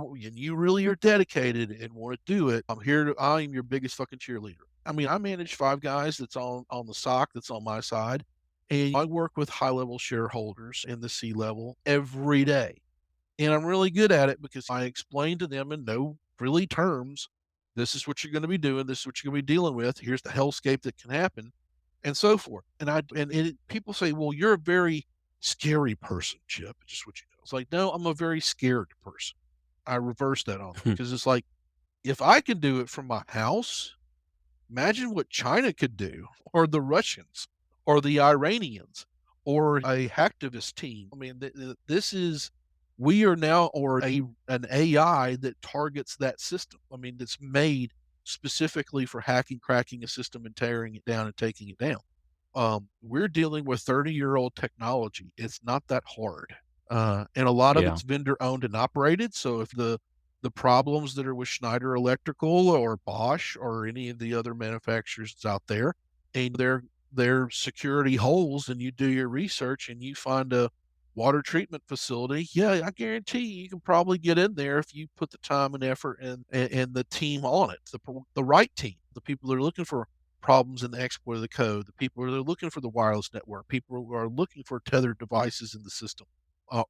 are dedicated and want to do it, I am your biggest fucking cheerleader. I mean, I manage 5 guys that's on the SOC that's on my side. And I work with high level shareholders in the C level every day. And I'm really good at it because I explain to them in no really terms, this is what you're going to be doing, this is what you're going to be dealing with, here's the hellscape that can happen, and so forth. People say, well, you're a very scary person, Chip. It's just what you know. It's like, no, I'm a very scared person. I reverse that on them because it's like, if I can do it from my house, Imagine what China could do, or the Russians, or the Iranians, or a hacktivist team. I mean, this is we are now or an AI that targets that system. I mean, that's made specifically for hacking, cracking a system, and tearing it down and taking it down. We're dealing with 30-year-old technology. It's not that hard. And a lot of Yeah. it's vendor owned and operated. So if the problems that are with Schneider Electrical or Bosch or any of the other manufacturers that's out there, and their security holes, and you do your research and you find a water treatment facility, yeah, I guarantee you can probably get in there if you put the time and effort and the team on it, the right team, the people that are looking for problems in the exploit of the code, the people that are looking for the wireless network, people who are looking for tethered devices in the system,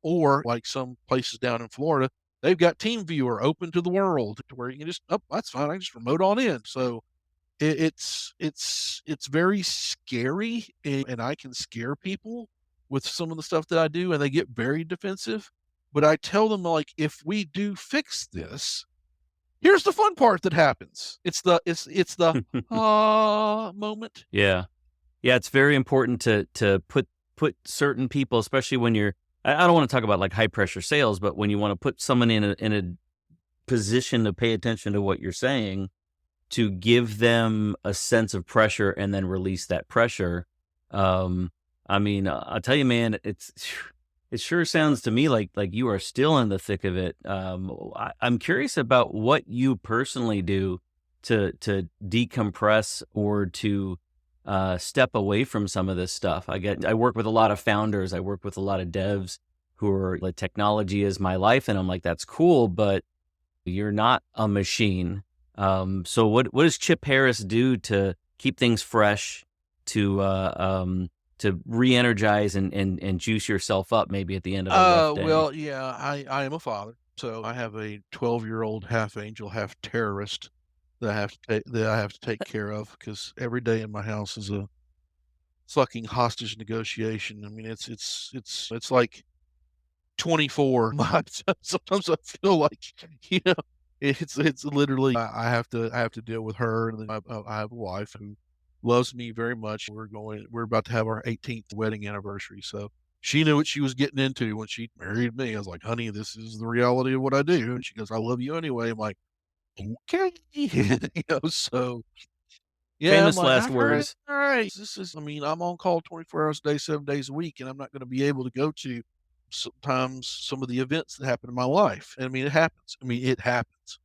or like some places down in Florida, they've got TeamViewer open to the world to where you can just, oh, that's fine. I can just remote on in. So it's very scary, and I can scare people with some of the stuff that I do, and they get very defensive. But I tell them like, if we do fix this, here's the fun part that happens. It's the moment. Yeah. Yeah, it's very important to put certain people, especially when you're I don't wanna talk about, like, high pressure sales, but when you wanna put someone in a position to pay attention to what you're saying, to give them a sense of pressure and then release that pressure. Um, I mean, I'll tell you, man, it sure sounds to me like you are still in the thick of it. I'm curious about what you personally do to decompress or to step away from some of this stuff. I work with a lot of founders. I work with a lot of devs who are like, technology is my life, and I'm like, that's cool, but you're not a machine. So what does Chip Harris do to keep things fresh, to re-energize and juice yourself up maybe at the end of a rough day? Well, yeah, I am a father, so I have a 12-year-old half angel, half terrorist that I have to take care of because every day in my house is a fucking hostage negotiation. I mean, it's like 24 months. Sometimes I feel like, you know, it's literally I have to deal with her, and then I have a wife who loves me very much. We're about to have our 18th wedding anniversary, so she knew what she was getting into when she married me. I was like, "Honey, this is the reality of what I do." And she goes, "I love you anyway." I'm like, "Okay." So yeah, I'm Famous like, last "Alright, words. alright." This is I mean, I'm on call 24 hours a day, 7 days a week, and I'm not gonna be able to go to sometimes some of the events that happen in my life. I mean, it happens. I mean, it happens.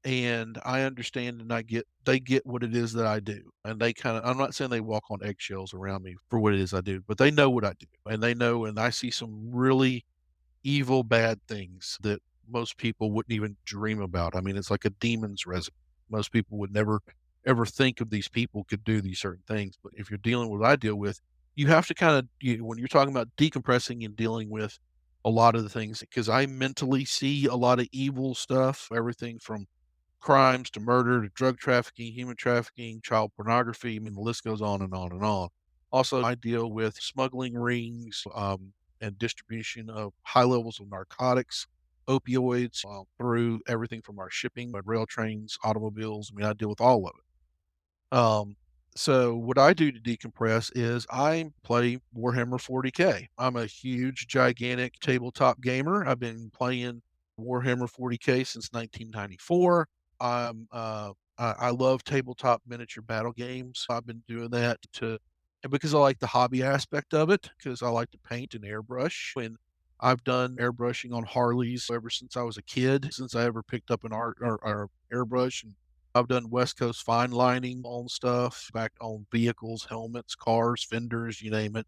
And I understand and they get what it is that I do. And they kinda I'm not saying they walk on eggshells around me for what it is I do, but they know what I do. And they know, and I see some really evil, bad things that most people wouldn't even dream about. I mean, it's like a demon's residence. Most people would never ever think of these people could do these certain things. But if you're dealing with what I deal with, you have to kind of when you're talking about decompressing and dealing with a lot of the things, because I mentally see a lot of evil stuff, everything from crimes to murder to drug trafficking, human trafficking, child pornography. I mean, the list goes on and on and on. Also, I deal with smuggling rings, and distribution of high levels of narcotics, opioids, through everything from our shipping, rail trains, automobiles. I mean, I deal with all of it. So what I do to decompress is I play Warhammer 40K. I'm a huge, gigantic tabletop gamer. I've been playing Warhammer 40K since 1994. I love tabletop miniature battle games. I've been doing that to and because I like the hobby aspect of it, because I like to paint and airbrush, and I've done airbrushing on Harleys ever since I was a kid, since I ever picked up an art or airbrush, and I've done West Coast fine lining on stuff, back on vehicles, helmets, cars, fenders, you name it.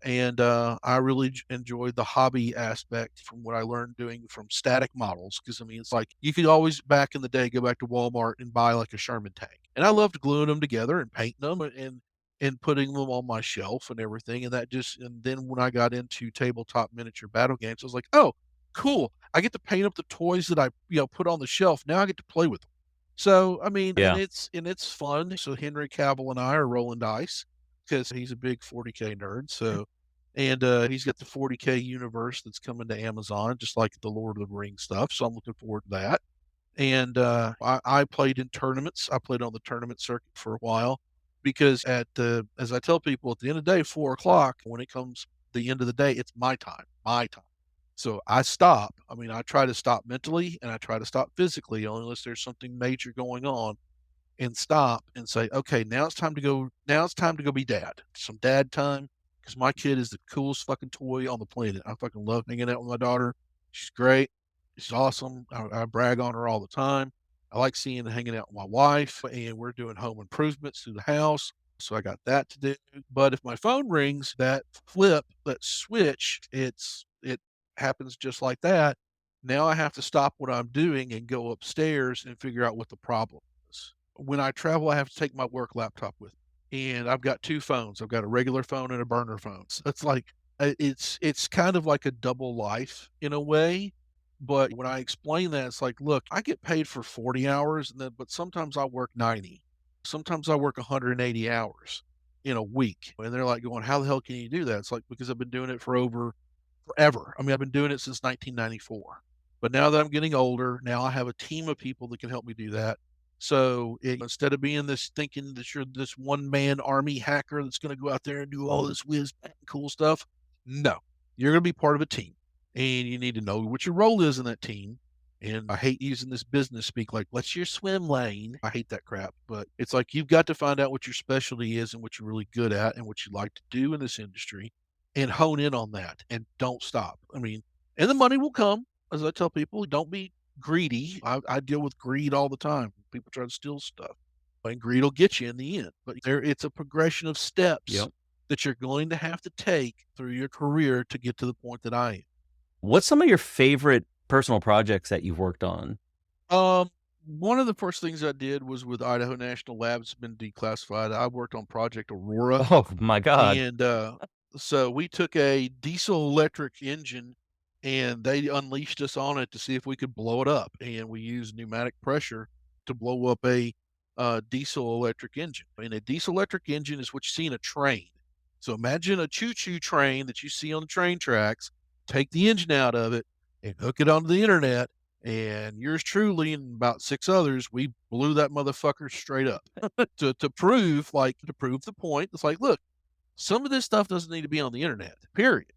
And I really enjoyed the hobby aspect from what I learned doing from static models. Because I mean, it's like you could always back in the day go back to Walmart and buy like a Sherman tank, and I loved gluing them together and painting them and putting them on my shelf and everything. And that just and then when I got into tabletop miniature battle games, I was like, oh, cool! I get to paint up the toys that I put on the shelf. Now I get to play with them. So I mean, Yeah. and it's fun. So Henry Cavill and I are rolling dice because he's a big 40K nerd. So and, he's got the 40K universe that's coming to Amazon, just like the Lord of the Rings stuff, so I'm looking forward to that. And I played in tournaments. I played on the tournament circuit for a while because as I tell people, at the end of the day, 4 o'clock, when it comes the end of the day, it's my time, my time. So I stop. I mean, I try to stop mentally and I try to stop physically, only unless there's something major going on, and stop and say, okay, now it's time to go. Now it's time to go be dad. Some dad time because my kid is the coolest fucking toy on the planet. I fucking love hanging out with my daughter. She's great. She's awesome. I brag on her all the time. I like seeing and hanging out with my wife, and we're doing home improvements to the house. So I got that to do. But if my phone rings, that switch, it happens just like that. Now I have to stop what I'm doing and go upstairs and figure out what the problem is. When I travel, I have to take my work laptop with me, and I've got 2 phones. I've got a regular phone and a burner phone. So it's like, it's kind of like a double life in a way, but when I explain that, it's like, "Look, I get paid for 40 hours, and then but sometimes I work 90. Sometimes I work 180 hours in a week." And they're like going, "How the hell can you do that?" It's like, "Because I've been doing it for over forever." I mean, I've been doing it since 1994. But now that I'm getting older, now I have a team of people that can help me do that. So instead of being this thinking that you're this one man army hacker that's going to go out there and do all this whiz bang cool stuff, no, you're going to be part of a team, and you need to know what your role is in that team. And I hate using this business speak like, what's your swim lane? I hate that crap, but it's like you've got to find out what your specialty is and what you're really good at and what you like to do in this industry and hone in on that and don't stop. I mean, and the money will come. As I tell people, don't be greedy. I deal with greed all the time. People try to steal stuff, and greed will get you in the end. But it's a progression of steps Yep. that you're going to have to take through your career to get to the point that I What's some of your favorite personal projects that you've worked on? am. One of the first things I did was with Idaho National Labs. It's been declassified. I worked on Project Aurora. Oh my god. And, so we took a diesel electric engine and they unleashed us on it to see if we could blow it up. And we used pneumatic pressure to blow up a diesel electric engine. And a diesel electric engine is what you see in a train. So imagine a choo-choo train that you see on the train tracks, take the engine out of it and hook it onto the internet. And yours truly and about 6 others, we blew that motherfucker straight up to prove the point. It's like, look, some of this stuff doesn't need to be on the internet, period.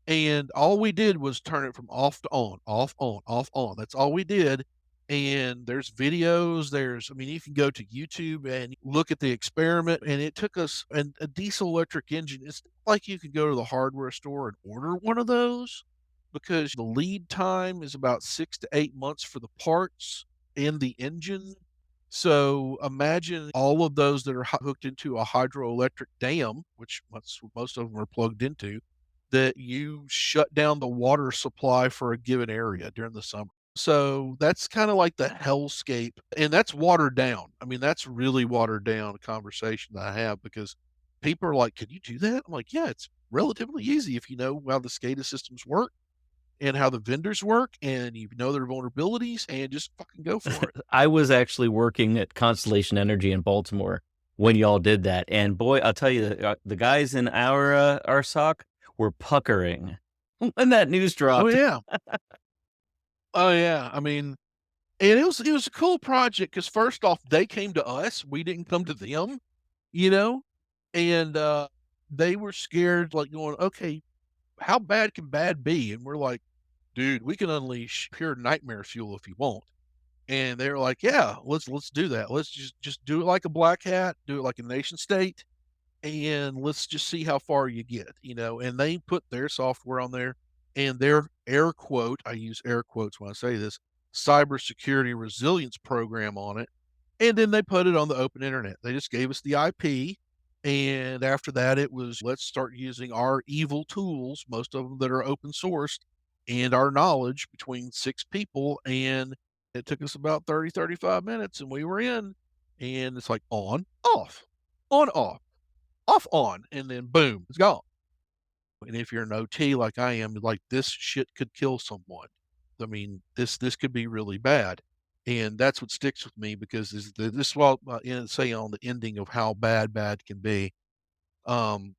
And all we did was turn it from off to on, off, on, off, on. That's all we did. And there's videos, I mean, you can go to YouTube and look at the experiment. And it took us and a diesel electric engine. It's not like you could go to the hardware store and order one of those because the lead time is about 6 to 8 months for the parts and the engine. So imagine all of those that are hooked into a hydroelectric dam, which most of them are plugged into, that you shut down the water supply for a given area during the summer. So that's kind of like the hellscape, and that's watered down. I mean, that's really watered down conversation that I have because people are like, "Can you do that?" I'm like, "Yeah, it's relatively easy if you know how the SCADA systems work and how the vendors work, and you know their vulnerabilities, and just fucking go for it." I was actually working at Constellation Energy in Baltimore when y'all did that, and boy, I'll tell you, the guys in our SOC were puckering when that news Oh dropped. yeah, oh yeah. I mean, and it was a cool project because first off, they came to us, we didn't come to them, you know, and they were scared, like going, "Okay, how bad can bad be?" And we're like, "Dude, we can unleash pure nightmare fuel if you want." And they were like, "Yeah, let's do that. Let's just do it like a black hat, do it like a nation state, and let's just see how far you get, you know." And they put their software on there and their air quote, I use air quotes when I say this, cybersecurity resilience program on it. And then they put it on the open internet. They just gave us the IP. And after that, it was let's start using our evil tools, most of them that are open sourced, and our knowledge between 6 people. And it took us about 30, 35 minutes and we were in. And it's like on, off, off, on, and then boom, it's gone. And if you're an OT like I am, like this shit could kill someone. I mean, this could be really bad. And that's what sticks with me because this is what say on the ending of how bad can be. Um,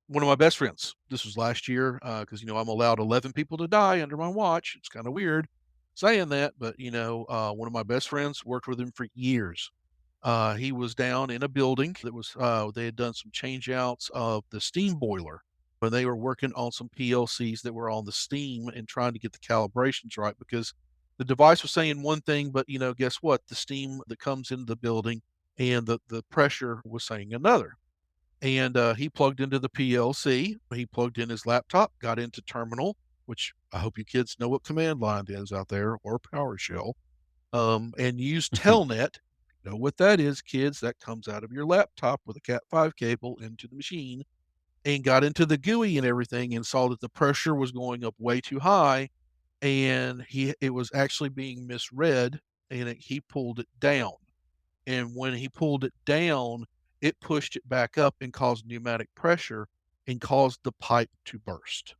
one of my best friends, this was last year, because I'm allowed 11 people to die under my watch. It's kind of weird. saying that, but one of my best friends worked with him for years. He was down in a building that was, they had done some change outs of the steam boiler, and they were working on some PLCs that were on the steam and trying to get the calibrations right because the device was saying one thing, but guess what? The steam that comes into the building and the pressure was saying another. And he plugged into the PLC. He plugged in his laptop, got into terminal, which I hope you kids know what command line is out there, or PowerShell, and used Telnet. Know what that is, kids? That comes out of your laptop with a Cat5 cable into the machine, and got into the GUI and everything, and saw that the pressure was going up way too high, and it was actually being misread, and he pulled it down. And when he pulled it down, it pushed it back up and caused pneumatic pressure and caused the pipe to burst.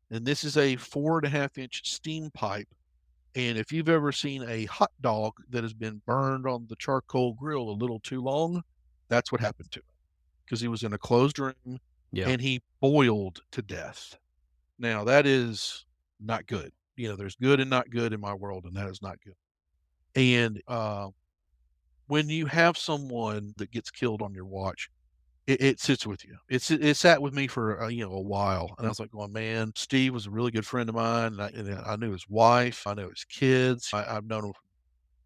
And this is a 4.5-inch steam pipe. And if you've ever seen a hot dog that has been burned on the charcoal grill a little too long, that's what happened to him because he was in a closed room Yeah. and he boiled to death. Now, that is not good. There's good and not good in my world, and that is not good. And when you have someone that gets killed on your watch, it sits with you. It sat with me for, a while, and I was like going, "Man, Steve was a really good friend of mine, and I knew his wife, I know his kids. I've known him,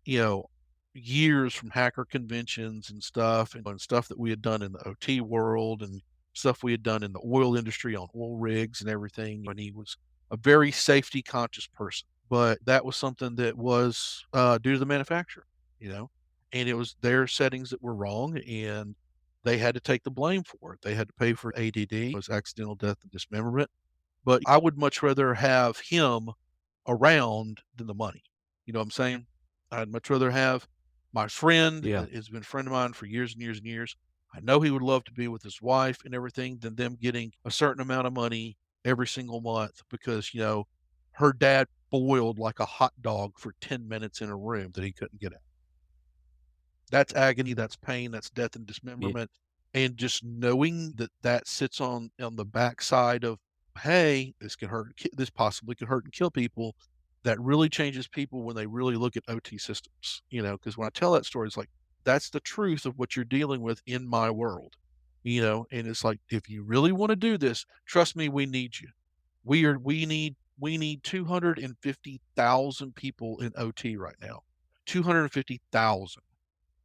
you know, years from hacker conventions and stuff that we had done in the OT world and stuff we had done in the oil industry on oil rigs and everything, and he was a very safety conscious person, but that was something that was, due to the manufacturer, you know, and it was their settings that were wrong, and they had to take the blame for it. They had to pay for ADD, it was accidental death and dismemberment, but I would much rather have him around than the money. You know what I'm saying? I'd much rather have my friend Yeah. that has been a friend of mine for years and years and years. I know he would love to be with his wife and everything than them getting a certain amount of money every single month because, her dad boiled like a hot dog for 10 minutes in a room that he couldn't get out. That's agony, that's pain, that's death and Yeah. dismemberment, and just knowing that that sits on the backside of, "Hey, this possibly could hurt and kill people," that really changes people when they really look at OT systems, because when I tell that story, it's like, that's the truth of what you're dealing with in my world, and it's like, "If you really wanna do this, trust me, we need you. We need 250,000 people in OT right now, 250,000.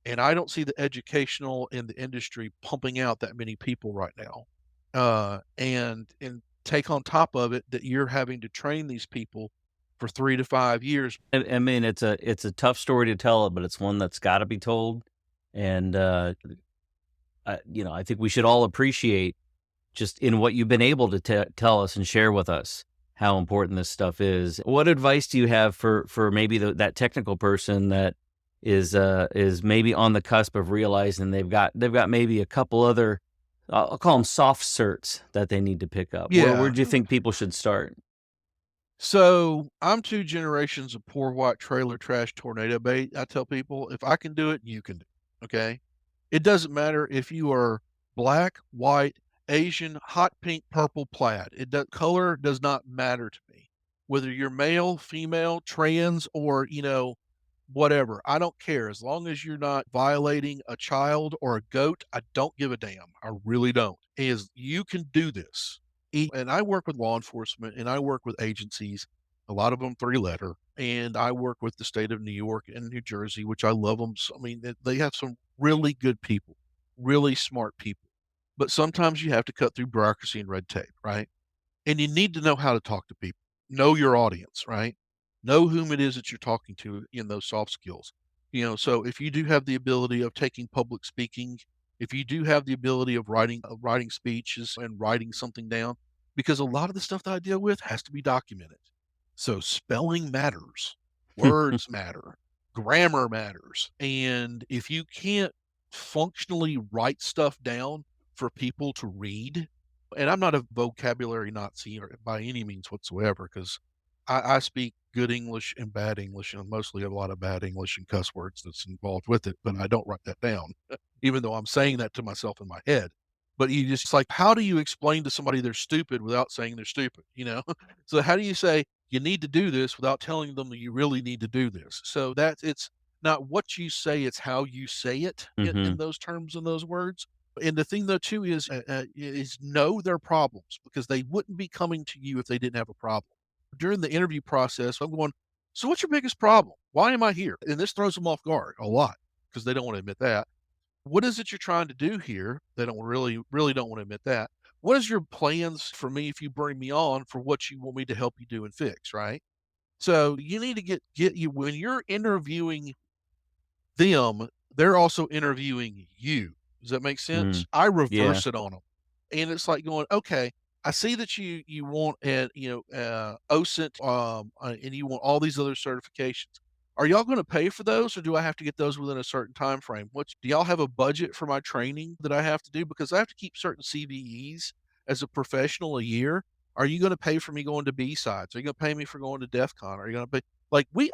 And I don't see the educational in the industry pumping out that many people right now. And take on top of it that you're having to train these people for 3 to 5 years. I mean, it's a tough story to tell, but it's one that's gotta be told, and, I think we should all appreciate just in what you've been able to tell us and share with us how important this stuff is. What advice do you have for maybe that technical person that is maybe on the cusp of realizing they've got maybe a couple other I'll call them soft certs that they need to pick up? Where Yeah. do you think people should start? So I'm 2 generations of poor white trailer trash tornado bait. I tell people, if I can do it, you can do it. Okay. It doesn't matter if you are black, white, Asian, hot pink, purple, plaid. Color does not matter to me. Whether you're male, female, trans, or, whatever. I don't care. As long as you're not violating a child or a goat, I don't give a damn. I really don't. Is you can do this. And I work with law enforcement and I work with agencies, a lot of them 3-letter, and I work with the state of New York and New Jersey, which I love them. I mean, they have some really good people, really smart people. But sometimes you have to cut through bureaucracy and red tape, right? And you need to know how to talk to people. Know your audience, right? Know whom it is that you're talking to in those soft skills. So if you do have the ability of taking public speaking, if you do have the ability of writing speeches and writing something down, because a lot of the stuff that I deal with has to be documented. So spelling matters, words matter, grammar matters. And if you can't functionally write stuff down for people to read, and I'm not a vocabulary Nazi or by any means whatsoever, because I speak good English and bad English, and mostly a lot of bad English and cuss words that's involved with it, but I don't write that down, even though I'm saying that to myself in my head. But it's like, how do you explain to somebody they're stupid without saying they're stupid? So how do you say, you need to do this without telling them that you really need to do this. So that's it's not what you say, it's how you say it in Mhm. those terms and those words. And the thing though too is know their problems because they wouldn't be coming to you if they didn't have a problem. During the interview process, I'm going, so what's your biggest problem? Why am I here? And this throws them off guard a lot because they don't want to admit that. What is it you're trying to do here? They don't really don't want to admit that. What is your plans for me if you bring me on for what you want me to help you do and fix, right? So you need to get you when you're interviewing them, they're also interviewing you. Does that make sense? Mm. I Yeah. reverse it on them, and it's like going, "Okay, I see that you want OSINT, and you want all these other certifications. Are y'all gonna pay for those, or do I have to get those within a certain time frame? What's do y'all have a budget for my training that I have to do? Because I have to keep certain CVEs as a professional a year. Are you gonna pay for me going to B-sides? Are you gonna pay me for going to DEF CON? Are you gonna pay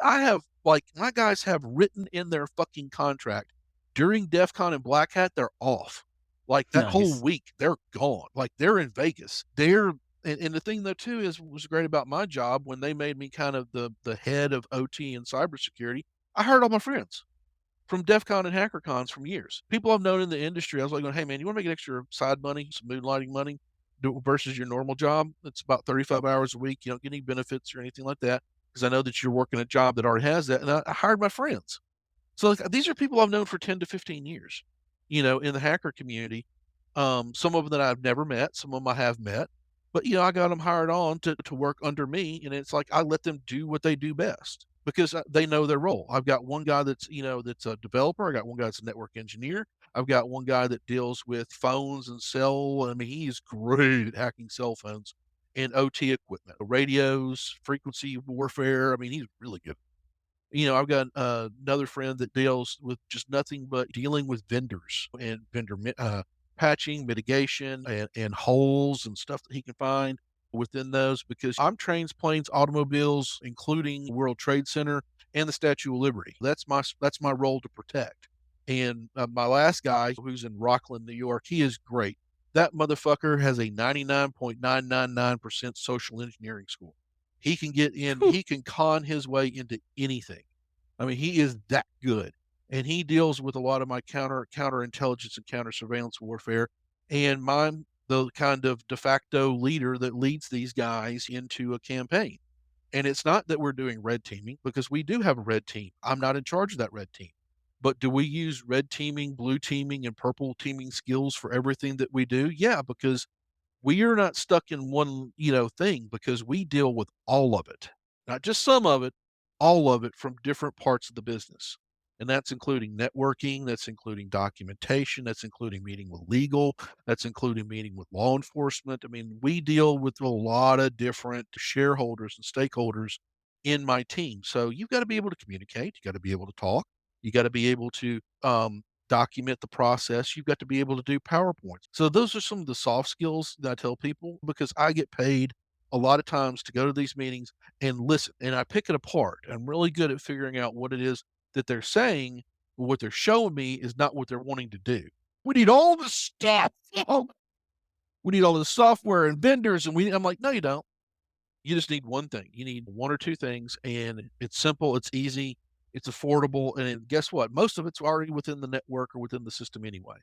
I have my guys have written in their fucking contract during DEF CON and Black Hat, they're off. Like that whole Nice. week, they're gone. Like they're in Vegas. And the thing though too is was great about my job when they made me kind of the head of OT and cybersecurity. I hired all my friends from DEF CON and Hacker Cons from years. People I've known in the industry. I was like going, hey man, you want to make an extra side money, some moonlighting money versus your normal job? It's about 35 hours a week. You don't get any benefits or anything like that because I know that you're working a job that already has that. And I hired my friends. So like, these are people I've known for 10 to 15 years, in the hacker community. Some of them that I've never met, some of them I have met, but I got them hired on to work under me. And it's like, I let them do what they do best because they know their role. I've got one guy that's a developer. I got one guy that's a network engineer. I've got one guy that deals with phones and I mean, he's great at hacking cell phones and OT equipment, radios, frequency warfare. I mean, he's really good. I've got another friend that deals with just nothing but dealing with vendors and patching, mitigation, and holes and stuff that he can find within those because I'm trains, planes, automobiles, including World Trade Center and the Statue of Liberty. That's my role to protect. And my last guy, who's in Rockland, New York, he is great. That motherfucker has a 99.999% social engineering score. He can get in, Whew. he can con his way into anything. I mean, he is that good. And he deals with a lot of my counterintelligence and counter surveillance warfare. And I'm the kind of de facto leader that leads these guys into a campaign. And it's not that we're doing red teaming because we do have a red team. I'm not in charge of that red team. But do we use red teaming, blue teaming, and purple teaming skills for everything that we do? Yeah, because we are not stuck in one, thing because we deal with all of it, not just some of it, all of it from different parts of the business. And that's including networking, that's including documentation, that's including meeting with legal, that's including meeting with law enforcement. I mean, we deal with a lot of different shareholders and stakeholders in my team. So you've got to be able to communicate, you got to be able to talk, you got to be able to document the process. You've got to be able to do PowerPoints. So those are some of the soft skills that I tell people because I get paid a lot of times to go to these meetings and listen and I pick it apart. I'm really good at figuring out what it is that they're saying. What they're showing me is not what they're wanting to do. We need all the stuff. We need all the software and vendors. I'm like, no, you don't. You just need one thing. You need one or two things, and it's simple, it's easy, it's affordable, and then guess what? Most of it's already within the network or within the system anyway.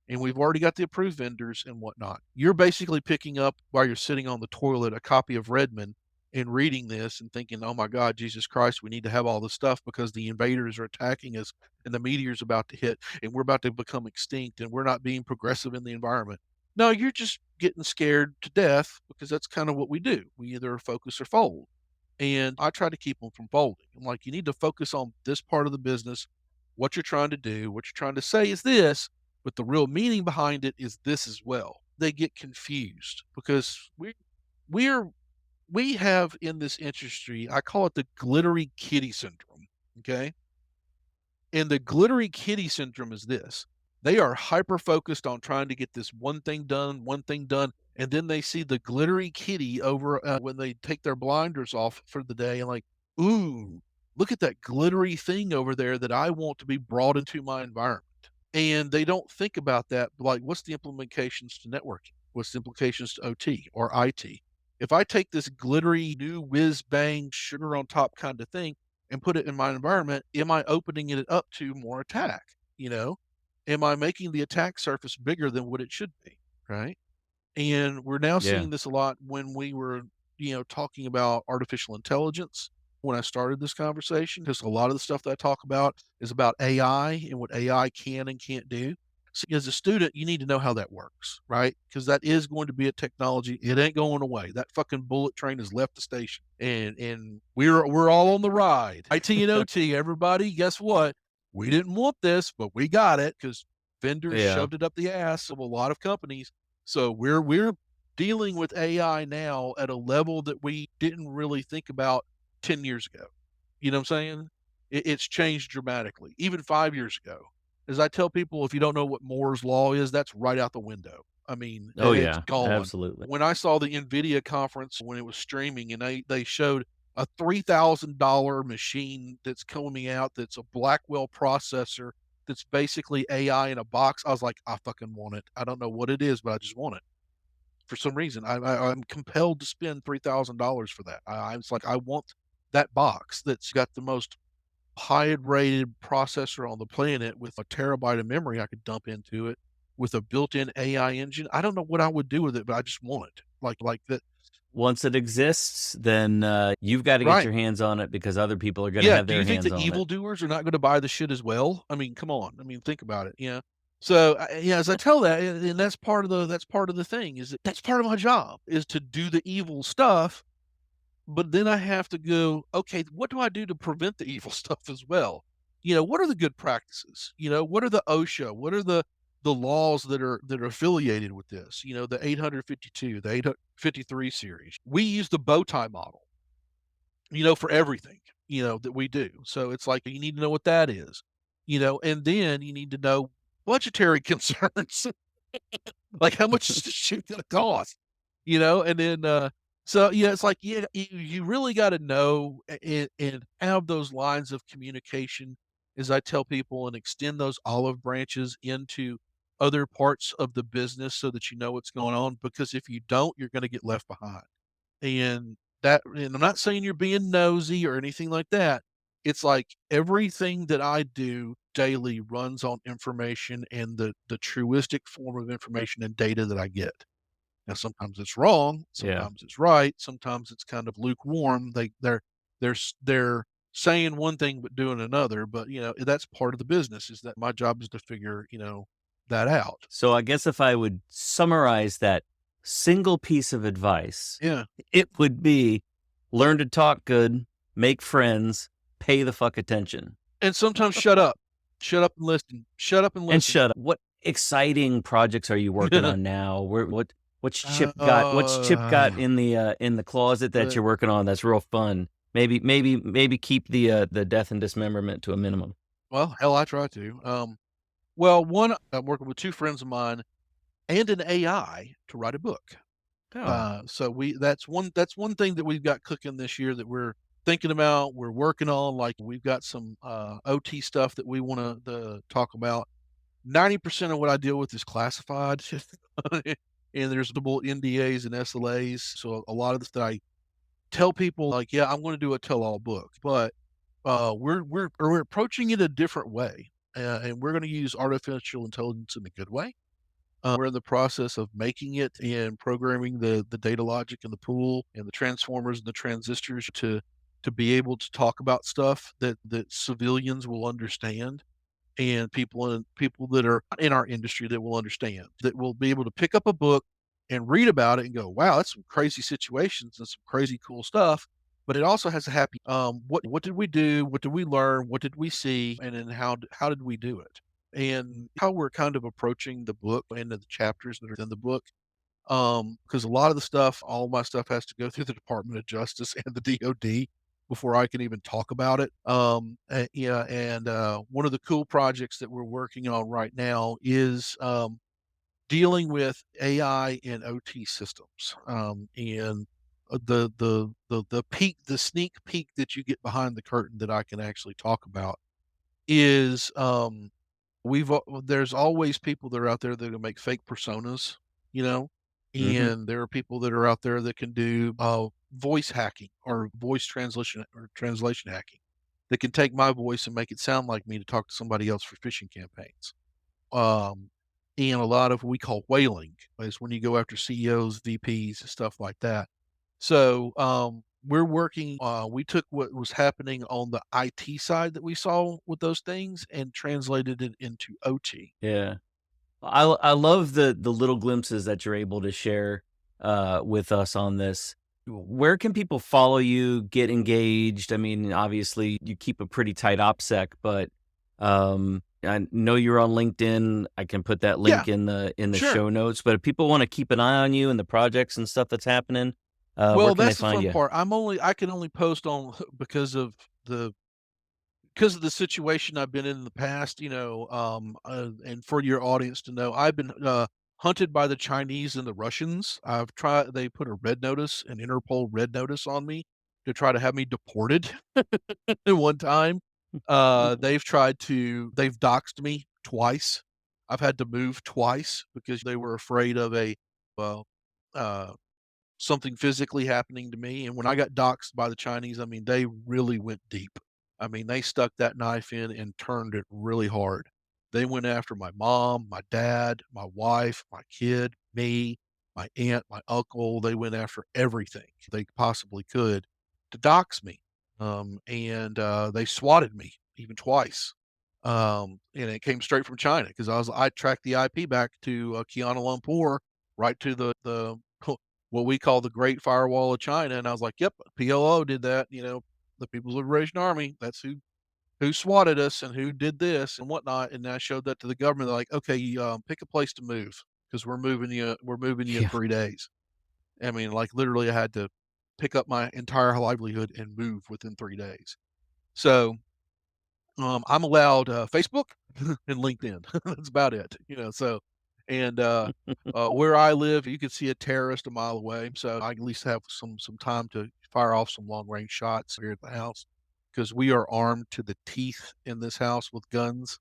And we've already got the approved vendors and whatnot. You're basically picking up while you're sitting on the toilet a copy of Redmond and reading this and thinking, oh my God, Jesus Christ, we need to have all this stuff because the invaders are attacking us and the meteor's about to hit and we're about to become extinct and we're not being progressive in the environment. No, you're just getting scared to death because that's kind of what we do. We either focus or fold. And I try to keep them from folding. I'm like, you need to focus on this part of the business, what you're trying to do, what you're trying to say is this, but the real meaning behind it is this as well. They get confused because we're we have in this industry, I call it the glittery kitty syndrome. Okay. And the glittery kitty syndrome is this. They are hyper focused on trying to get this one thing done, and then they see the glittery kitty over when they take their blinders off for the day and like, ooh, look at that glittery thing over there that I want to be brought into my environment. And they don't think about that, like what's the implications to networking? What's the implications to OT or IT? If I take this glittery new whiz bang sugar on top kind of thing and put it in my environment, am I opening it up to more attack? You know, am I making the attack surface bigger than what it should be? Right. And we're now Yeah. seeing this a lot when we were, talking about artificial intelligence when I started this conversation, because a lot of the stuff that I talk about is about AI and what AI can and can't do. So as a student, you need to know how that works, right? Because that is going to be a technology. It ain't going away. That fucking bullet train has left the station, and we're all on the ride. IT and OT, everybody. Guess what? We didn't want this, but we got it because vendors Yeah. shoved it up the ass of a lot of companies. So we're dealing with AI now at a level that we didn't really think about 10 years ago. You know what I'm saying? It's changed dramatically. Even 5 years ago. As I tell people, if you don't know what Moore's law is, that's right out the window. I mean, Oh it's yeah. gone. Absolutely. When I saw the NVIDIA conference when it was streaming and they showed a $3,000 machine that's coming out that's a Blackwell processor that's basically AI in a box, I was like, "I fucking want it." I don't know what it is, but I just want it. For some reason, I'm compelled to spend $3,000 for that. I was like, "I want that box that's got the most high-rated processor on the planet with a terabyte of memory I could dump into it with a built-in AI engine." I don't know what I would do with it, but I just want it. Like that. Once it exists, then you've got to get Right. your hands on it because other people are going to Yeah, have do their you think hands the on it. evildoers are not gonna buy the shit as well? I mean, come on. I mean, think about it, yeah. So, yeah, as I tell that, and that's part of the thing is that's part of my job is to do the evil stuff, but then I have to go, "Okay, what do I do to prevent the evil stuff as well?" What are the good practices? What are the OSHA? What are the laws that are affiliated with this? The 852, the 853 series. We use the bow tie model, for everything, that we do. So it's like you need to know what that is, and then you need to know budgetary concerns, like how much is this shit gonna cost, and then so yeah, it's like yeah, you really got to know and have those lines of communication, as I tell people, and extend those olive branches into other parts of the business so that you know what's going on. Because if you don't, you're going to get left behind. And I'm not saying you're being nosy or anything like that. It's like everything that I do daily runs on information and the truistic form of information and data that I get. Now, sometimes it's wrong, Yeah. sometimes it's right, sometimes it's kind of lukewarm. They're saying one thing but doing another. But that's part of the business. Is that my job is to figure that out. So I guess if I would summarize that single piece of advice, Yeah, it would be learn to talk good, make friends, pay the fuck attention, and sometimes shut up, shut up and listen, shut up and and listen. shut up. What exciting projects are you working on now? What's Chip got Uh, in the closet that uh, you're working on that's real fun? Maybe keep the death and dismemberment to a minimum. well, hell, I try to. Well, one, I'm working with 2 friends of mine and an AI to write a book. Oh, So that's one thing that we've got cooking this year that we're thinking about, we're working on. Like, we've got some, OT stuff that we wanna talk about. 90% of what I deal with is classified, and there's double NDAs and SLAs. So a lot of this that I tell people, like, "Yeah, I'm gonna do a tell-all book," but, we're approaching it a different way, and we're gonna use artificial intelligence in a good way. We're in the process of making it and programming the data logic and the pool and the transformers and the transistors to be able to talk about stuff that civilians will understand, and people that are in our industry that will understand, that will be able to pick up a book and read about it and go, "Wow, that's some crazy situations and some crazy cool stuff." But it also has a happy, what did we do? What did we learn? What did we see? And then how did we do it? And how we're kind of approaching the book and the chapters that are in the book. Because a lot of the stuff, all my stuff has to go through the Department of Justice and the DOD before I can even talk about it. Yeah, and one of the cool projects that we're working on right now is dealing with AI and OT systems. And the sneak peek that you get behind the curtain that I can actually talk about is there's always people that are out there that will make fake personas, you know, Hmm. And there are people that are out there that can do voice hacking or voice translation hacking that can take my voice and make it sound like me to talk to somebody else for phishing campaigns. Um, and a lot of what we call whaling is when you go after CEOs, VPs, and stuff like that. So we're working. We took what was happening on the IT side that we saw with those things and translated it into OT. Yeah. I love the little glimpses that you're able to share with us on this. Where can people follow you, get engaged? I mean, obviously you keep a pretty tight OPSEC, but I know you're on LinkedIn. I can put that Yeah, link in the sure. show notes. But if people want to keep an eye on you and the projects and stuff that's happening, where Well, can they that's the find fun you? part. I can only post on the because of the situation I've been in the past, and for your audience to know, I've been hunted by the Chinese and the Russians. They put a red notice, an Interpol red notice on me to try to have me deported at one time. They've doxed me twice. I've had to move twice because they were afraid of well, uh, something physically happening to me, and when I got doxxed by the Chinese, I mean, they really went deep. I mean, they stuck that knife in and turned it really hard. They went after my mom, my dad, my wife, my kid, me, my aunt, my uncle. They went after everything they possibly could to dox me. They swatted me even twice. And it came straight from China because I tracked the IP back to Kuala Lumpur, right to the what we call the Great Firewall of China, and I was like, "Yep, PLO did that, the People's Liberation Army. That's who swatted us and who did this and whatnot." And I showed that to the government. They're like, "Okay, pick a place to move because we're moving you in Yeah. 3 days." I mean, like literally, I had to pick up my entire livelihood and move within 3 days. So I'm allowed Facebook and LinkedIn. That's about it, So, and where I live, you can see a terrorist a mile away, so I at least have some time to fire off some long range shots here at the house because we are armed to the teeth in this house with guns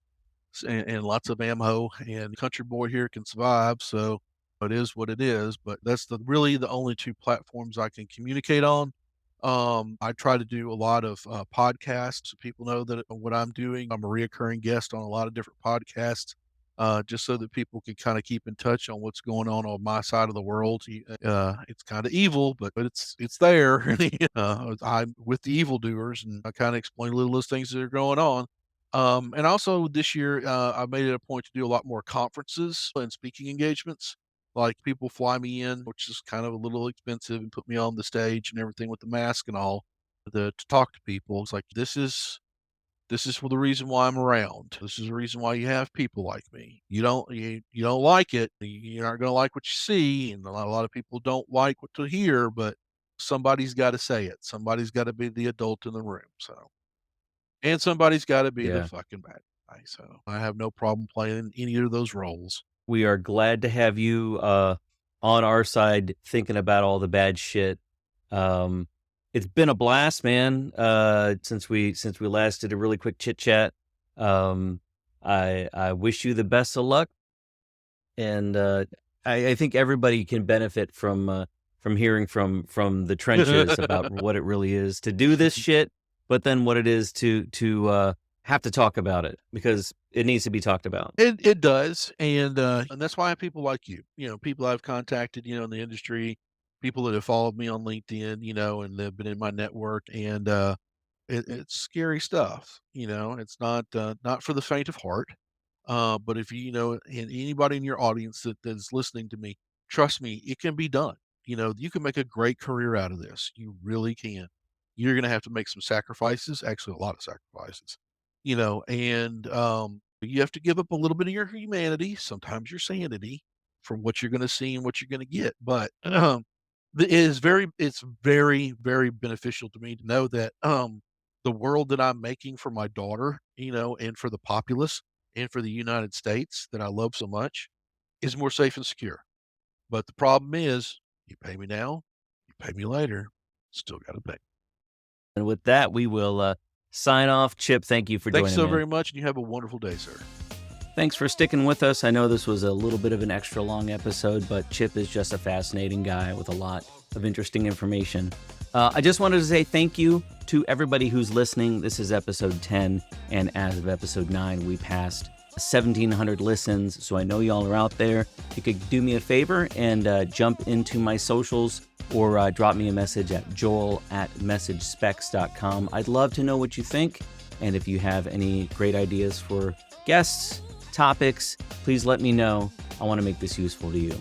and lots of ammo. And country boy here can survive, so it is what it is. But that's really the only two platforms I can communicate on. I try to do a lot of podcasts so people know that what I'm doing. I'm a reoccurring guest on a lot of different podcasts, just so that people can kind of keep in touch on what's going on my side of the world. It's kind of evil, but it's there. I'm with the evildoers, and I kind of explain little those things that are going on. And also this year, I made it a point to do a lot more conferences and speaking engagements. Like people fly me in, which is kind of a little expensive, and put me on the stage and everything with the mask and all to talk to people. It's like this is for the reason why I'm around. This is the reason why you have people like me. You don't like it. You're not going to like what you see, and a lot of people don't like what to hear. But somebody's got to say it. Somebody's got to be the adult in the room. So. And somebody's gotta be the Yeah. fucking bad guy, so I have no problem playing any of those roles. We are glad to have you on our side thinking about all the bad shit. Um, it's been a blast, man. Since we last did a really quick chit chat. Um, I wish you the best of luck, and I think everybody can benefit from hearing from the trenches about what it really is to do this shit, but then what it is to have to talk about it because it needs to be talked about. It does, and that's why I have people like you, people I've contacted, in the industry, people that have followed me on LinkedIn, and they've been in my network, and, it's scary stuff, it's not for the faint of heart, but if and anybody in your audience that's listening to me, trust me, it can be done, you can make a great career out of this, you really can. You're gonna have to make some sacrifices, actually a lot of sacrifices, and, you have to give up a little bit of your humanity, sometimes your sanity, for what you're gonna see and what you're gonna get, but, it's very, very beneficial to me to know that, the world that I'm making for my daughter, and for the populace, and for the United States that I love so much is more safe and secure. But the problem is, you pay me now, you pay me later, still gotta pay. And with that, we will sign off. Chip, thank you for Thanks joining, so man. very much, and you have a wonderful day, sir. Thanks for sticking with us. I know this was a little bit of an extra long episode, but Chip is just a fascinating guy with a lot of interesting information. I just wanted to say thank you to everybody who's listening. This is episode 10, and as of episode 9, we passed 1,700 listens, so I know y'all are out there. You could do me a favor and jump into my socials or drop me a message at joel@messagespecs.com. I'd love to know what you think, and if you have any great ideas for guests, topics, please let me know. I want to make this useful to you.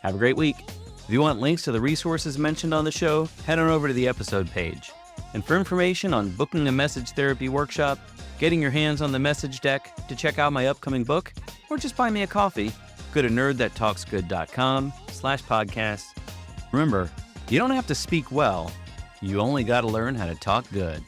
Have a great week. If you want links to the resources mentioned on the show, head on over to the episode page. And for information on booking a message therapy workshop, getting your hands on the message deck, to check out my upcoming book, or just buy me a coffee, go to nerdthattalksgood.com/podcast. Remember, you don't have to speak well, you only got to learn how to talk good.